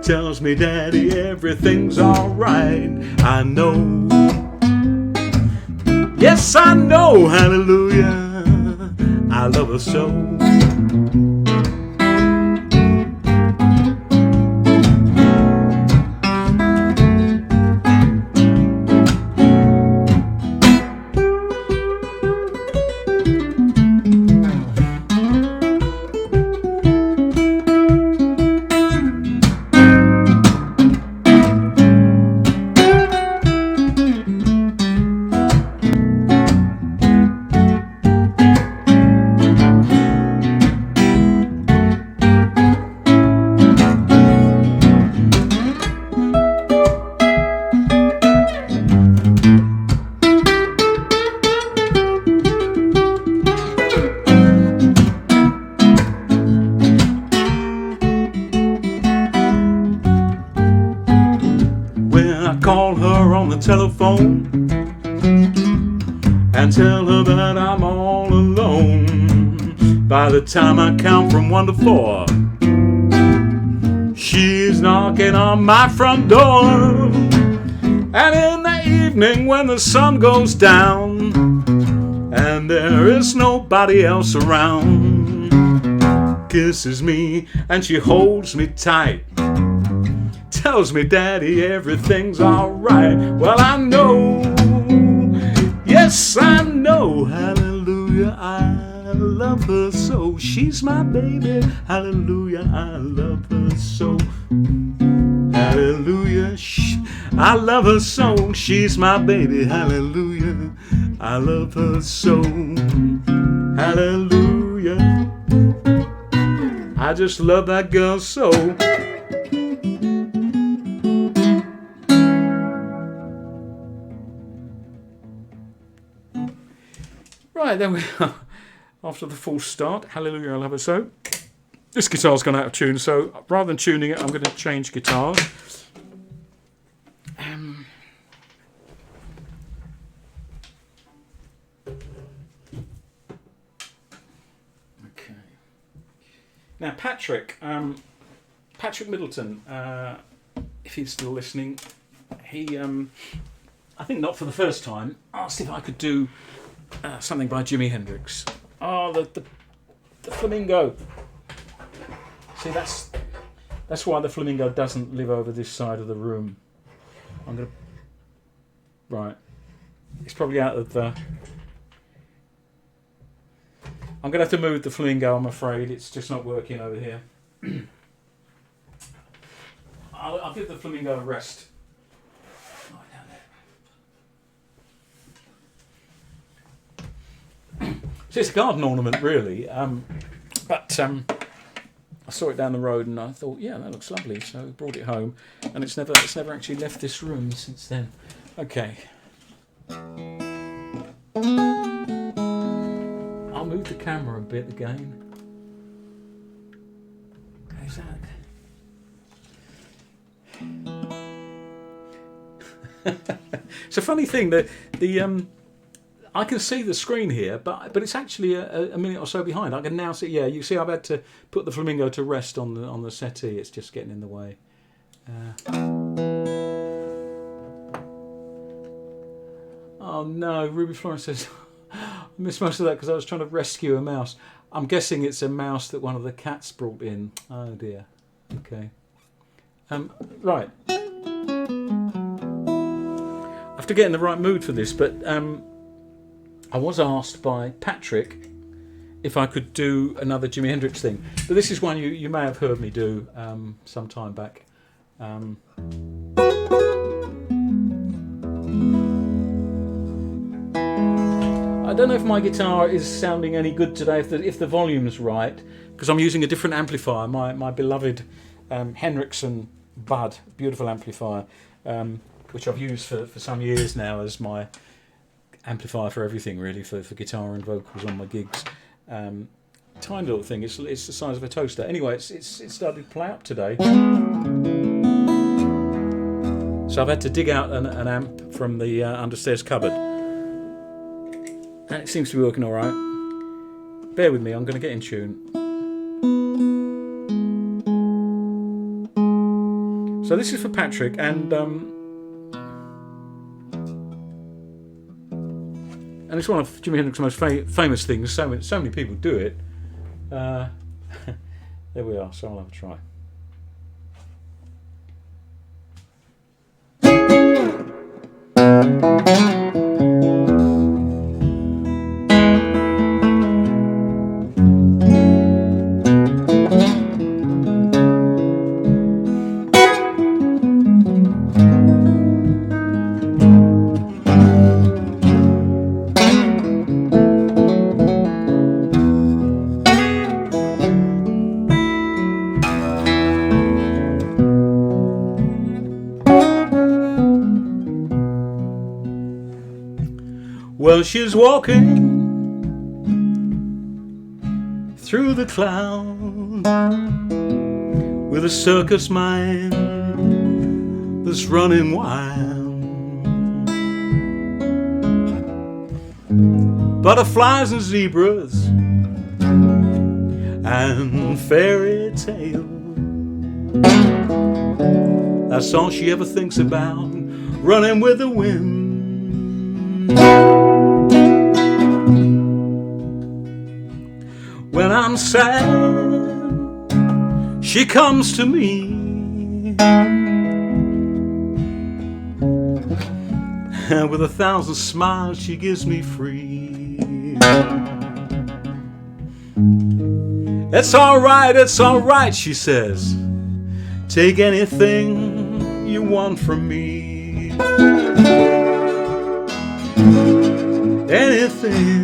tells me, Daddy, everything's alright. I know, yes I know, hallelujah, I love her so. Call her on the telephone and tell her that I'm all alone. By the time I count from 1 to 4, she's knocking on my front door. And in the evening when the sun goes down and there is nobody else around, kisses me and she holds me tight, tells me, Daddy, everything's alright. Well, I know, yes I know, hallelujah, I love her so. She's my baby, hallelujah, I love her so. Hallelujah, I love her so, she's my baby, hallelujah. I love her so, hallelujah. I just love that girl so. Right, then we are. After the full start, hallelujah, I love her so. This guitar's gone out of tune, so rather than tuning it, I'm going to change guitars. Okay. Now, Patrick Middleton, if he's still listening, he, I think not for the first time, asked if I could do something by Jimi Hendrix. Oh, the flamingo. See, that's why the flamingo doesn't live over this side of the room. Right. It's probably out of the... I'm going to have to move the flamingo, I'm afraid. It's just not working over here. I'll give the flamingo a rest. So it's a garden ornament, really. But I saw it down the road and I thought, yeah, that looks lovely. So I brought it home, and it's never actually left this room since then. Okay. I'll move the camera a bit again. How's that? It's a funny thing that I can see the screen here, but it's actually a minute or so behind. I can now see. Yeah, you see, I've had to put the flamingo to rest on the settee. It's just getting in the way. Oh no, Ruby Florence says I missed most of that because I was trying to rescue a mouse. I'm guessing it's a mouse that one of the cats brought in. Oh dear. Okay. Right. I have to get in the right mood for this, but I was asked by Patrick if I could do another Jimi Hendrix thing. But this is one you may have heard me do some time back. I don't know if my guitar is sounding any good today, if the volume's right, because I'm using a different amplifier, my beloved Hendrickson Bud, beautiful amplifier, which I've used for some years now as my amplifier for everything, really, for guitar and vocals on my gigs. Tiny little thing, it's the size of a toaster. Anyway, it started to play up today. So I've had to dig out an amp from the understairs cupboard. And it seems to be working alright. Bear with me, I'm going to get in tune. So this is for Patrick, and it's one of Jimi Hendrix's most famous things. So many people do it. There we are, so I'll have a try. Well, she's walking through the clouds with a circus mind that's running wild. Butterflies and zebras and fairy tales, that's all she ever thinks about, running with the wind. When I'm sad, she comes to me, and with 1,000 smiles she gives me free. It's all right, she says. Take anything you want from me. anything.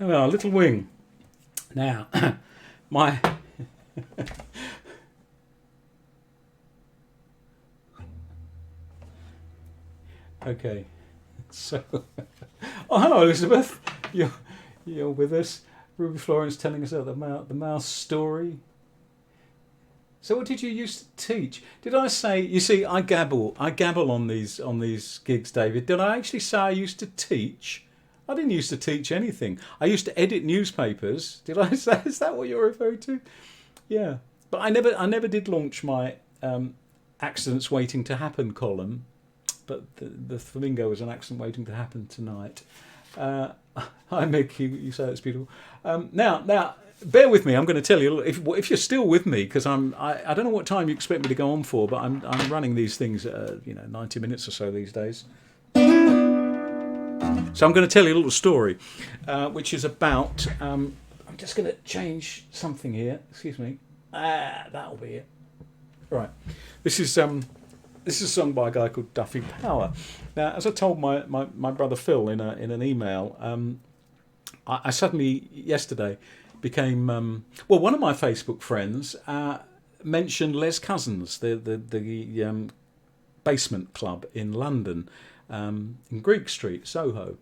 Well, little wing. Now, my okay. So, oh, hello, Elizabeth. You're with us. Ruby Florence telling us about the mouse story. So, what did you used to teach? Did I say? You see, I gabble on these gigs, David. Did I actually say I used to teach? I didn't used to teach anything. I used to edit newspapers. Did I say? Is that what you're referring to? Yeah, but I never did launch my accidents waiting to happen column. But the flamingo was an accident waiting to happen tonight. Hi Mick, you say it's beautiful. Now, bear with me. I'm going to tell you if you're still with me, because I don't know what time you expect me to go on for, but I'm running these things 90 minutes or so these days. So I'm going to tell you a little story, which is about. I'm just going to change something here. Excuse me. That'll be it. Right. This is a song by a guy called Duffy Power. Now, as I told my brother Phil in an email, I suddenly yesterday became one of my Facebook friends mentioned Les Cousins, the basement club in London, in Greek Street, Soho.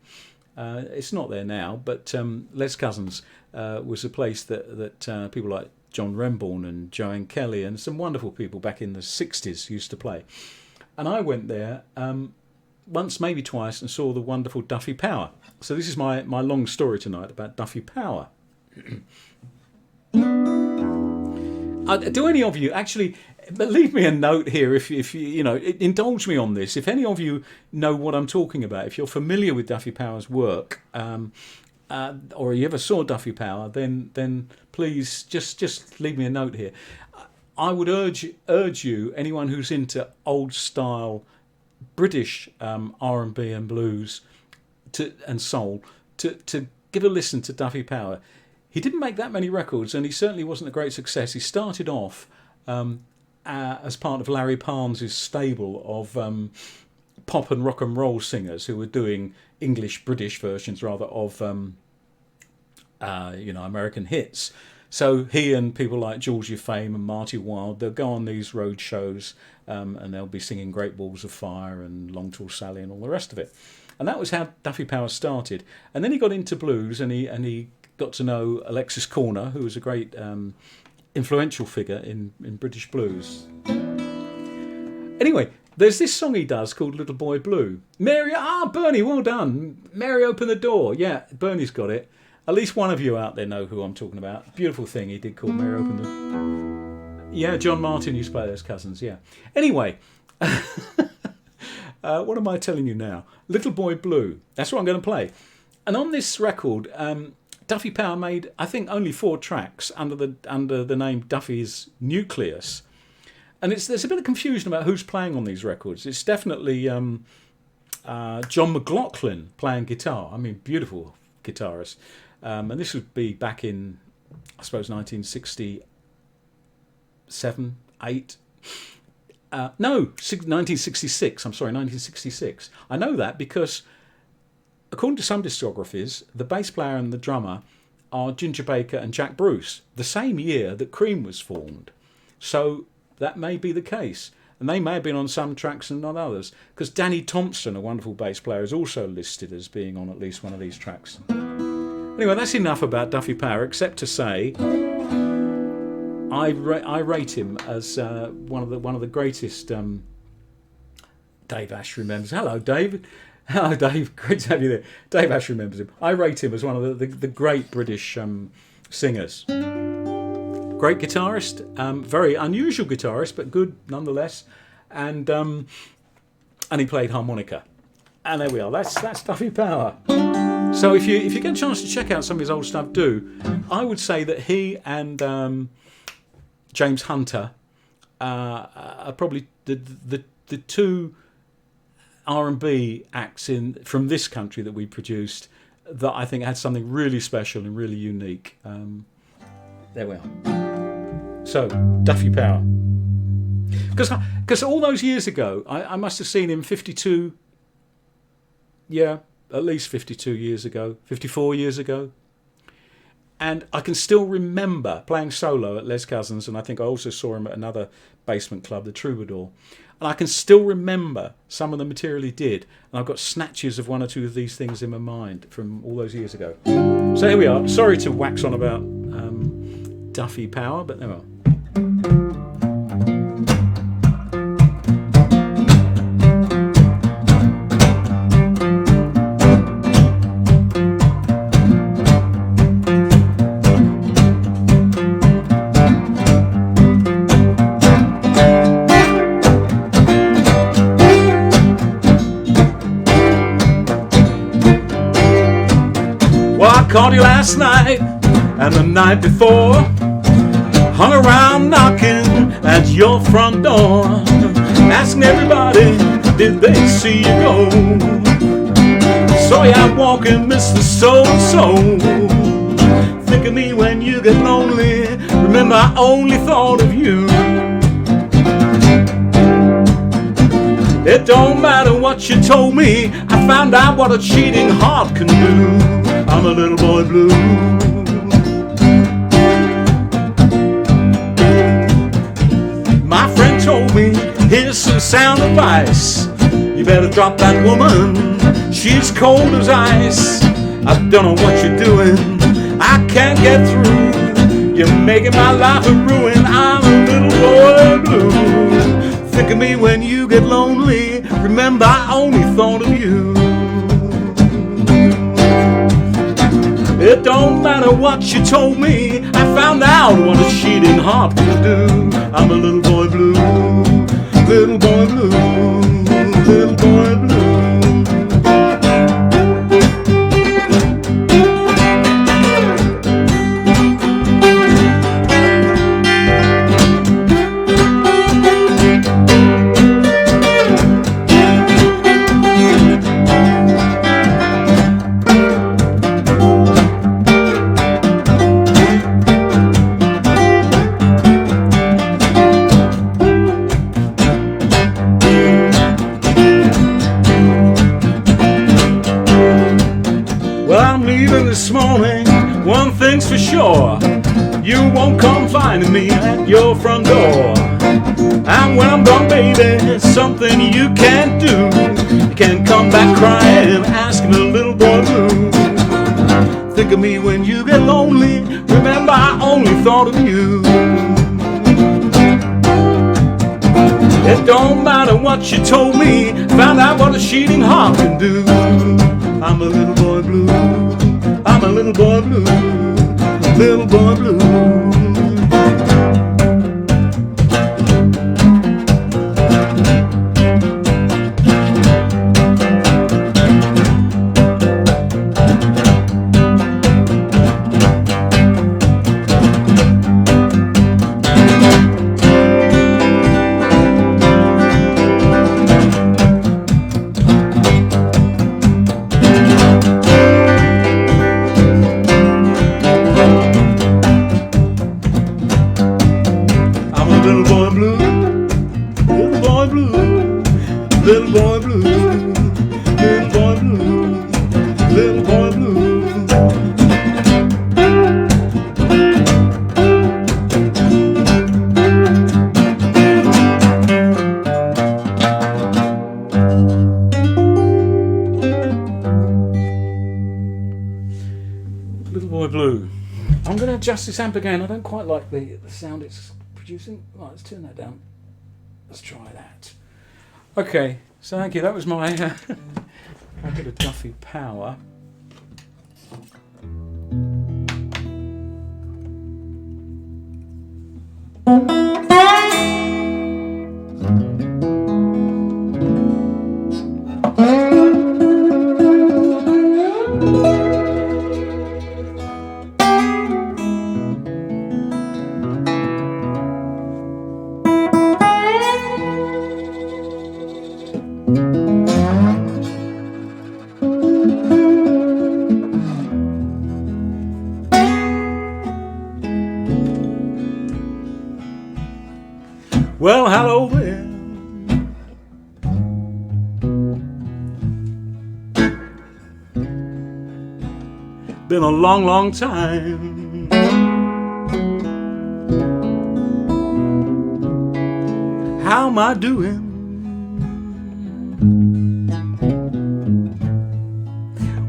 It's not there now, but Les Cousins was a place that people like John Remborn and Joanne Kelly and some wonderful people back in the 60s used to play. And I went there once, maybe twice, and saw the wonderful Duffy Power. So this is my long story tonight about Duffy Power. Do any of you actually leave me a note here if you indulge me on this? If any of you know what I'm talking about, if you're familiar with Duffy Power's work, or you ever saw Duffy Power, then please just leave me a note here. I would urge you, anyone who's into old style British R&B and blues and soul, to give a listen to Duffy Power. He didn't make that many records, and he certainly wasn't a great success. He started off as part of Larry Parnes' stable pop and rock and roll singers who were doing English, British versions rather of American hits. So he and people like Georgia Fame and Marty Wilde, they'll go on these road shows and they'll be singing Great Balls of Fire and Long Tall Sally and all the rest of it. And that was how Duffy Power started. And then he got into blues and he got to know Alexis Corner, who was a great influential figure in British blues. Anyway, there's this song he does called Little Boy Blue. Bernie, well done. Mary, open the door. Yeah, Bernie's got it. At least one of you out there know who I'm talking about. Beautiful thing he did called Mary Open the... Yeah, John Martin used to play those cousins, yeah. Anyway, what am I telling you now? Little Boy Blue. That's what I'm going to play. And on this record, Duffy Power made, I think, only 4 tracks under the name Duffy's Nucleus. And there's a bit of confusion about who's playing on these records. It's definitely John McLaughlin playing guitar. I mean, beautiful guitarist. And this would be back in, I suppose, 1967, 8. No, 1966. I'm sorry, 1966. I know that because, according to some discographies, the bass player and the drummer are Ginger Baker and Jack Bruce, the same year that Cream was formed. So that may be the case. And they may have been on some tracks and not others. Because Danny Thompson, a wonderful bass player, is also listed as being on at least one of these tracks. Anyway, that's enough about Duffy Power, except to say I rate him as one of the greatest. Dave Ash remembers. Hello, Dave. Hello, Dave. Great to have you there. Dave Ash remembers him. I rate him as one of the great British singers. Great guitarist, very unusual guitarist, but good nonetheless. And he played harmonica. And there we are. That's Duffy Power. So if you get a chance to check out some of his old stuff, do. I would say that he and James Hunter are probably the two R&B acts from this country that we produced that I think had something really special and really unique. There we are. So, Duffy Power. Because all those years ago, I must have seen him 52, yeah, at least 52 years ago, 54 years ago. And I can still remember playing solo at Les Cousins, and I think I also saw him at another basement club, the Troubadour. And I can still remember some of the material he did. And I've got snatches of one or two of these things in my mind from all those years ago. So here we are. Sorry to wax on about Duffy Power, but there we are. Called you last night and the night before, hung around knocking at your front door, asking everybody, did they see you go? Saw you out walking, Mr. So-and-so. Think of me when you get lonely, remember I only thought of you. It don't matter what you told me, I found out what a cheating heart can do. I'm a little boy blue. My friend told me, here's some sound advice. You better drop that woman, she's cold as ice. I don't know what you're doing, I can't get through. You're making my life a ruin, I'm a little boy blue. Think of me when you get lonely, remember I only thought of you. It don't matter what you told me, I found out what a cheating heart can do. I'm a little boy blue, little boy blue, little boy blue. at your front door. And when I'm gone, baby, it's something you can't do. You can't come back crying, asking a little boy blue. Think of me when you get lonely. Remember, I only thought of you. It don't matter what you told me. Found out what a cheating heart can do. I'm a little boy blue. I'm a little boy blue. Little boy blue. Little boy blue, little boy blue, little boy blue. Little boy blue. I'm going to adjust this amp again. I don't quite like the sound it's producing. Right, let's turn that down. Let's try that. Okay, so thank you. That was my packet of Duffy Power. Well, hello there. Been a long, long time. How am I doing?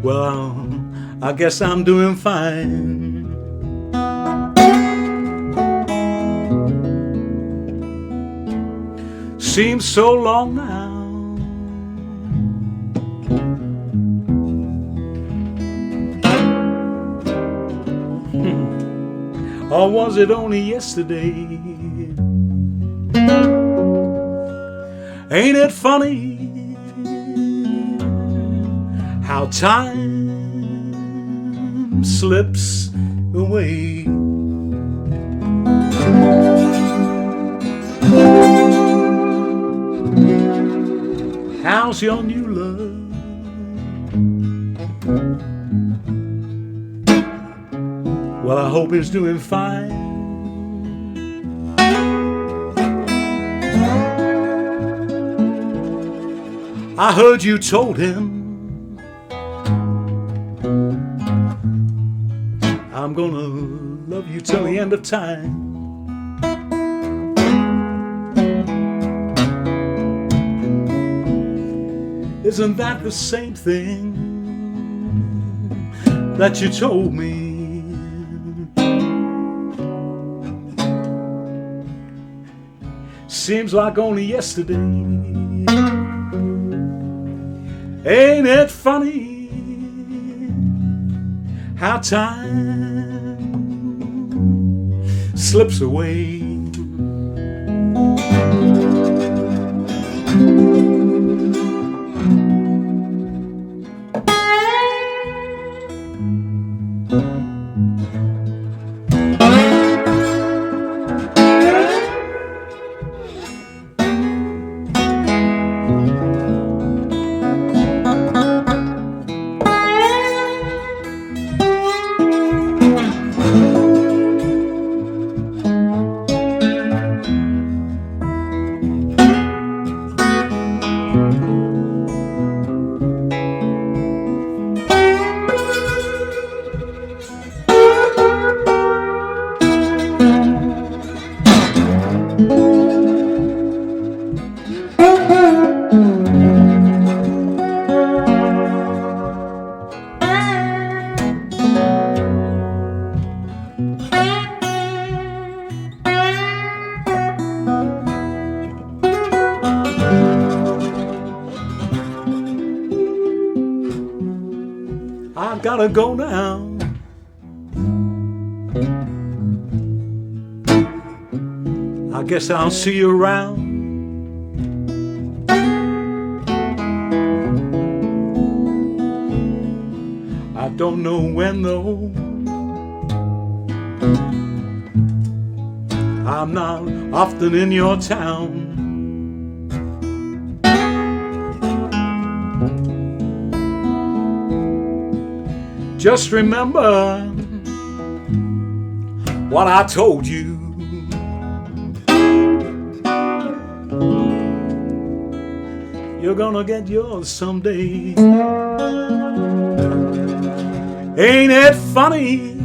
Well, I guess I'm doing fine. Seems so long now. Or was it only yesterday? Ain't it funny how time slips away? How's your new love? Well, I hope it's doing fine. I heard you told him I'm gonna love you till the end of time. Isn't that the same thing that you told me? Seems like only yesterday. Ain't it funny how time slips away? gotta go now. I guess I'll see you around. I don't know when though. I'm not often in your town. Just remember what I told you. You're gonna get yours someday. Ain't it funny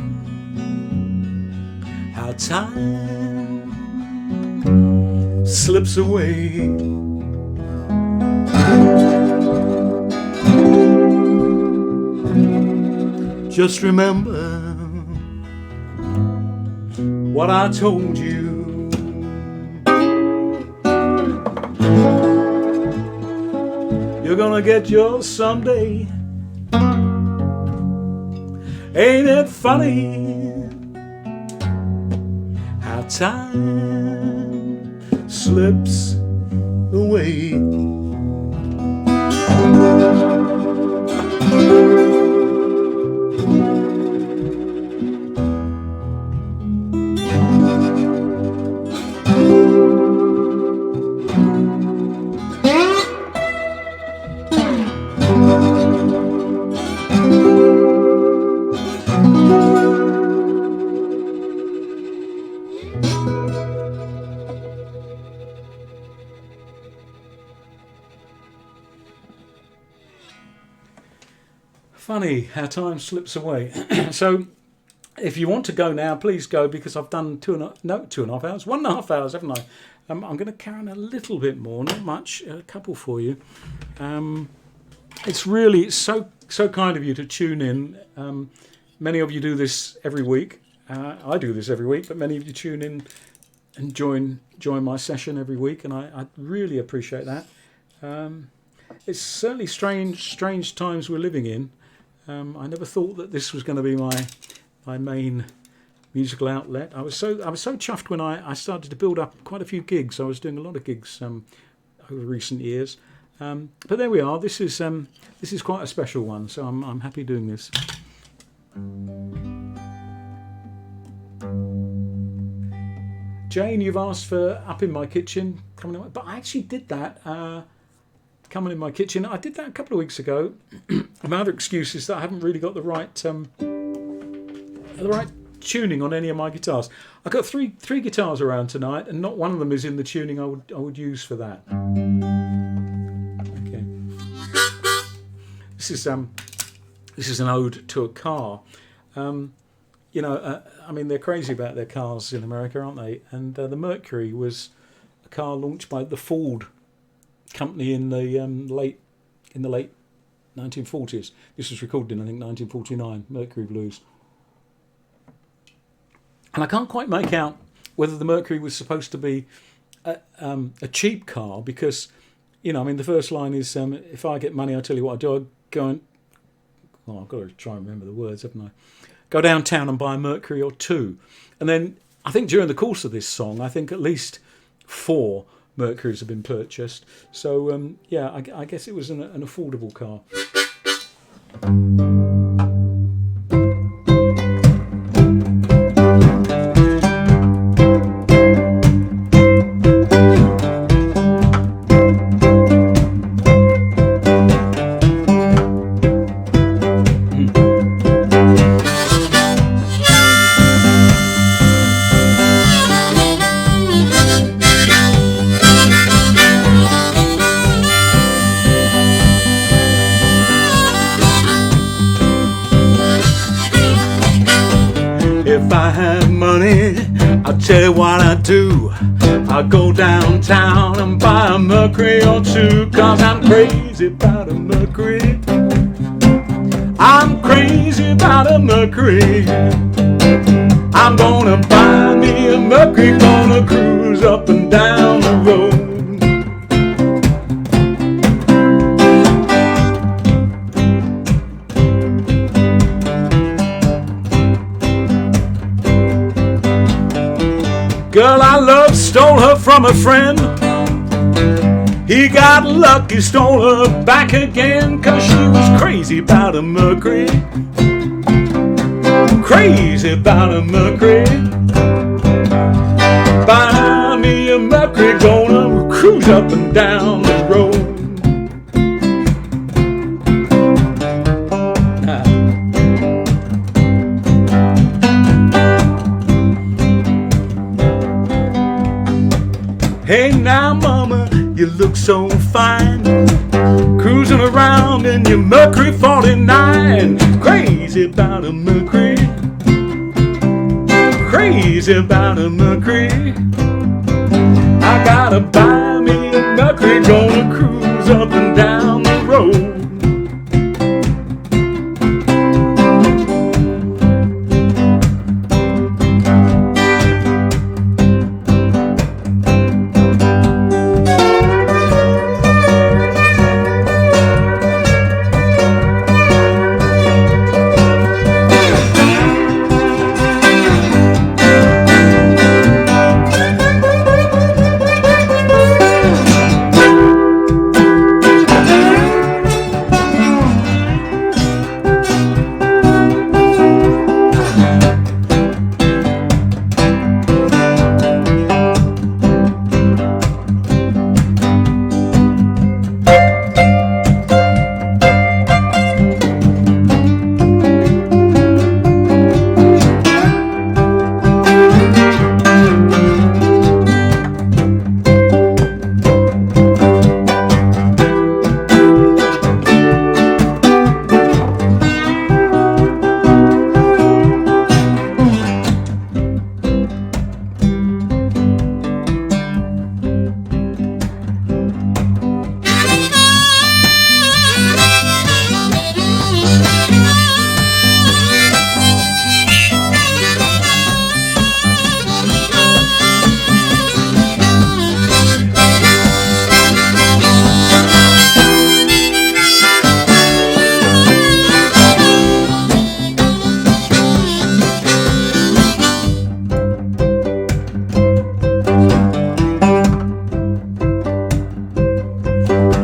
how time slips away? Just remember what I told you. You're gonna get yours someday. Ain't it funny how time slips away? Funny how time slips away. So if you want to go now, please go, because I've done 2.5 hours, 1.5 hours, haven't I? I'm going to carry on a little bit more, not much, a couple for you. It's really so kind of you to tune in. Many of you do this every week. I do this every week, but many of you tune in and join my session every week, and I really appreciate that. It's certainly strange times we're living in. I never thought that this was going to be my main musical outlet. I was so chuffed when I started to build up quite a few gigs. I was doing a lot of gigs over recent years, but there we are. This is quite a special one, so I'm happy doing this. Jane, you've asked for Up in My Kitchen coming out, but I actually did that. Coming in My Kitchen, I did that a couple of weeks ago. My other excuse is that I haven't really got the right tuning on any of my guitars. I've got three guitars around tonight, and not one of them is in the tuning I would use for that. Okay. This is an ode to a car. I mean, they're crazy about their cars in America, aren't they? And the Mercury was a car launched by the Ford company in the late 1940s. This was recorded in, I think, 1949. Mercury Blues. And I can't quite make out whether the Mercury was supposed to be a cheap car, because, the first line is, if I get money, I'll tell you what I do. I go and, I've got to try and remember the words, haven't I? Go downtown and buy a Mercury or two. And then I think during the course of this song, I think at least 4 Mercuries have been purchased. So, I guess it was an affordable car. Tell you what I do, I go downtown and buy a Mercury or two, 'cause I'm crazy about a Mercury. I'm crazy about a Mercury. I'm gonna buy me a Mercury, gonna cruise up and down the road. I love stole her from a friend. He got lucky, stole her back again, 'cause she was crazy about a Mercury. Crazy about a Mercury. Buy me a Mercury, gonna cruise up and down the road. Hey now mama, you look so fine, cruising around in your Mercury 49. Crazy about a Mercury. Crazy about a Mercury. I gotta buy me a Mercury, gonna cruise up and down the road.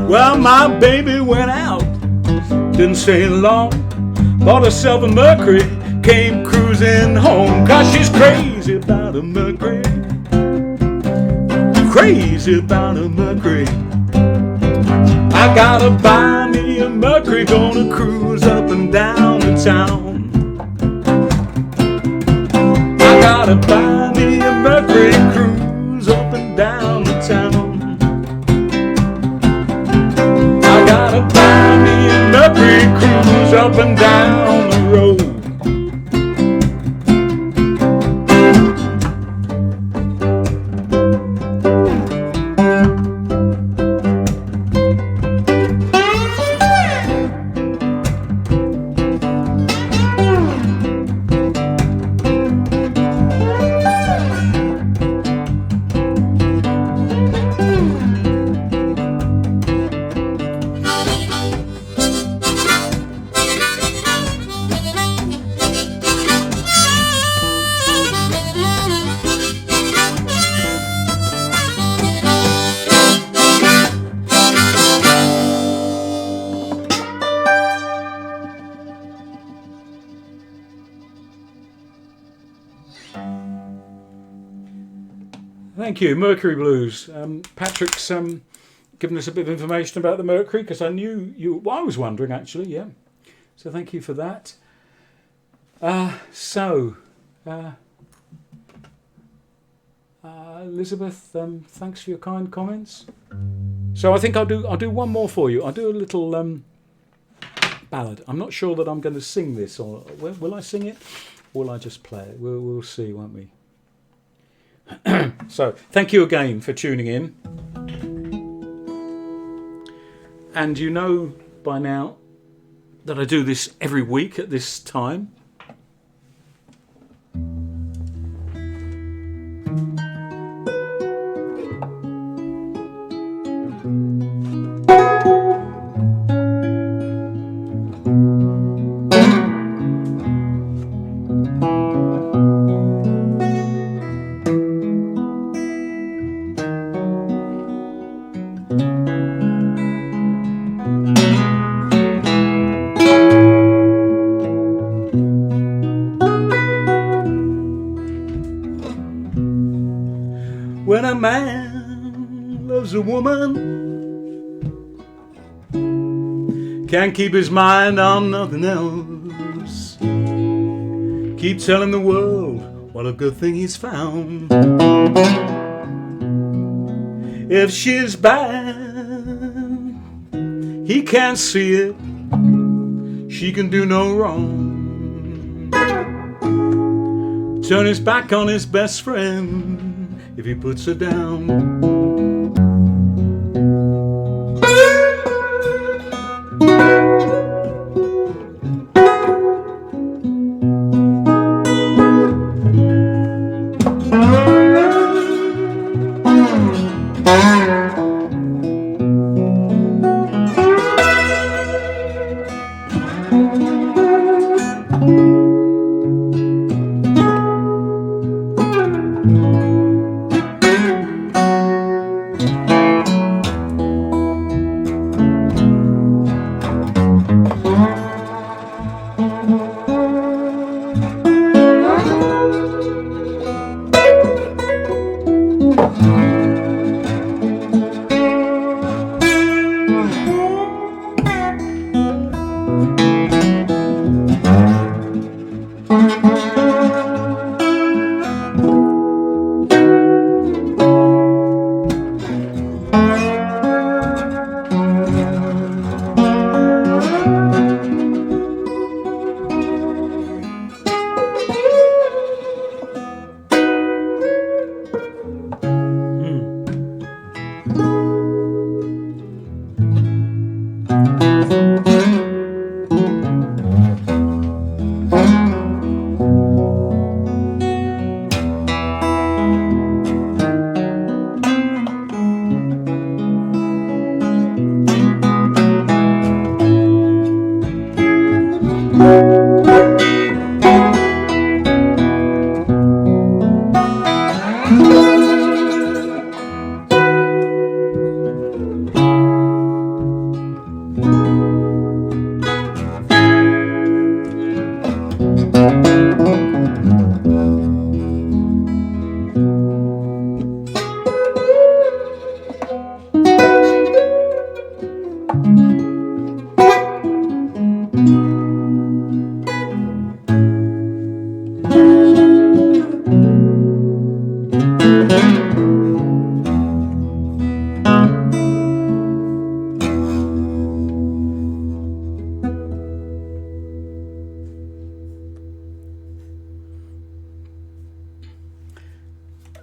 Well, my baby went out, didn't stay long, bought herself a Mercury, came cruising home, 'cause she's crazy about a Mercury. Crazy about a Mercury. I gotta buy me a Mercury, gonna cruise up and down the town. I gotta buy me a Mercury, cruise up and down the town. I gotta buy me a Mercury, cruise up and down the road. Thank you, Mercury Blues. Patrick's given us a bit of information about the Mercury, because I knew you. Well, I was wondering actually, yeah. So thank you for that. Elizabeth, thanks for your kind comments. So I think I'll do one more for you. I'll do a little ballad. I'm not sure that I'm going to sing this, or will I sing it? Or will I just play it? We'll see, won't we? So, thank you again for tuning in. And you know by now that I do this every week at this time. When a man loves a woman, can't keep his mind on nothing else. Keep telling the world what a good thing he's found. If she's bad, he can't see it. She can do no wrong. Turn his back on his best friend if he puts her down.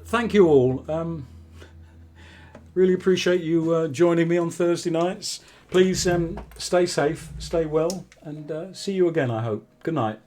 Thank you all. Really appreciate you joining me on Thursday nights. Please stay safe, stay well, and see you again, I hope. Good night.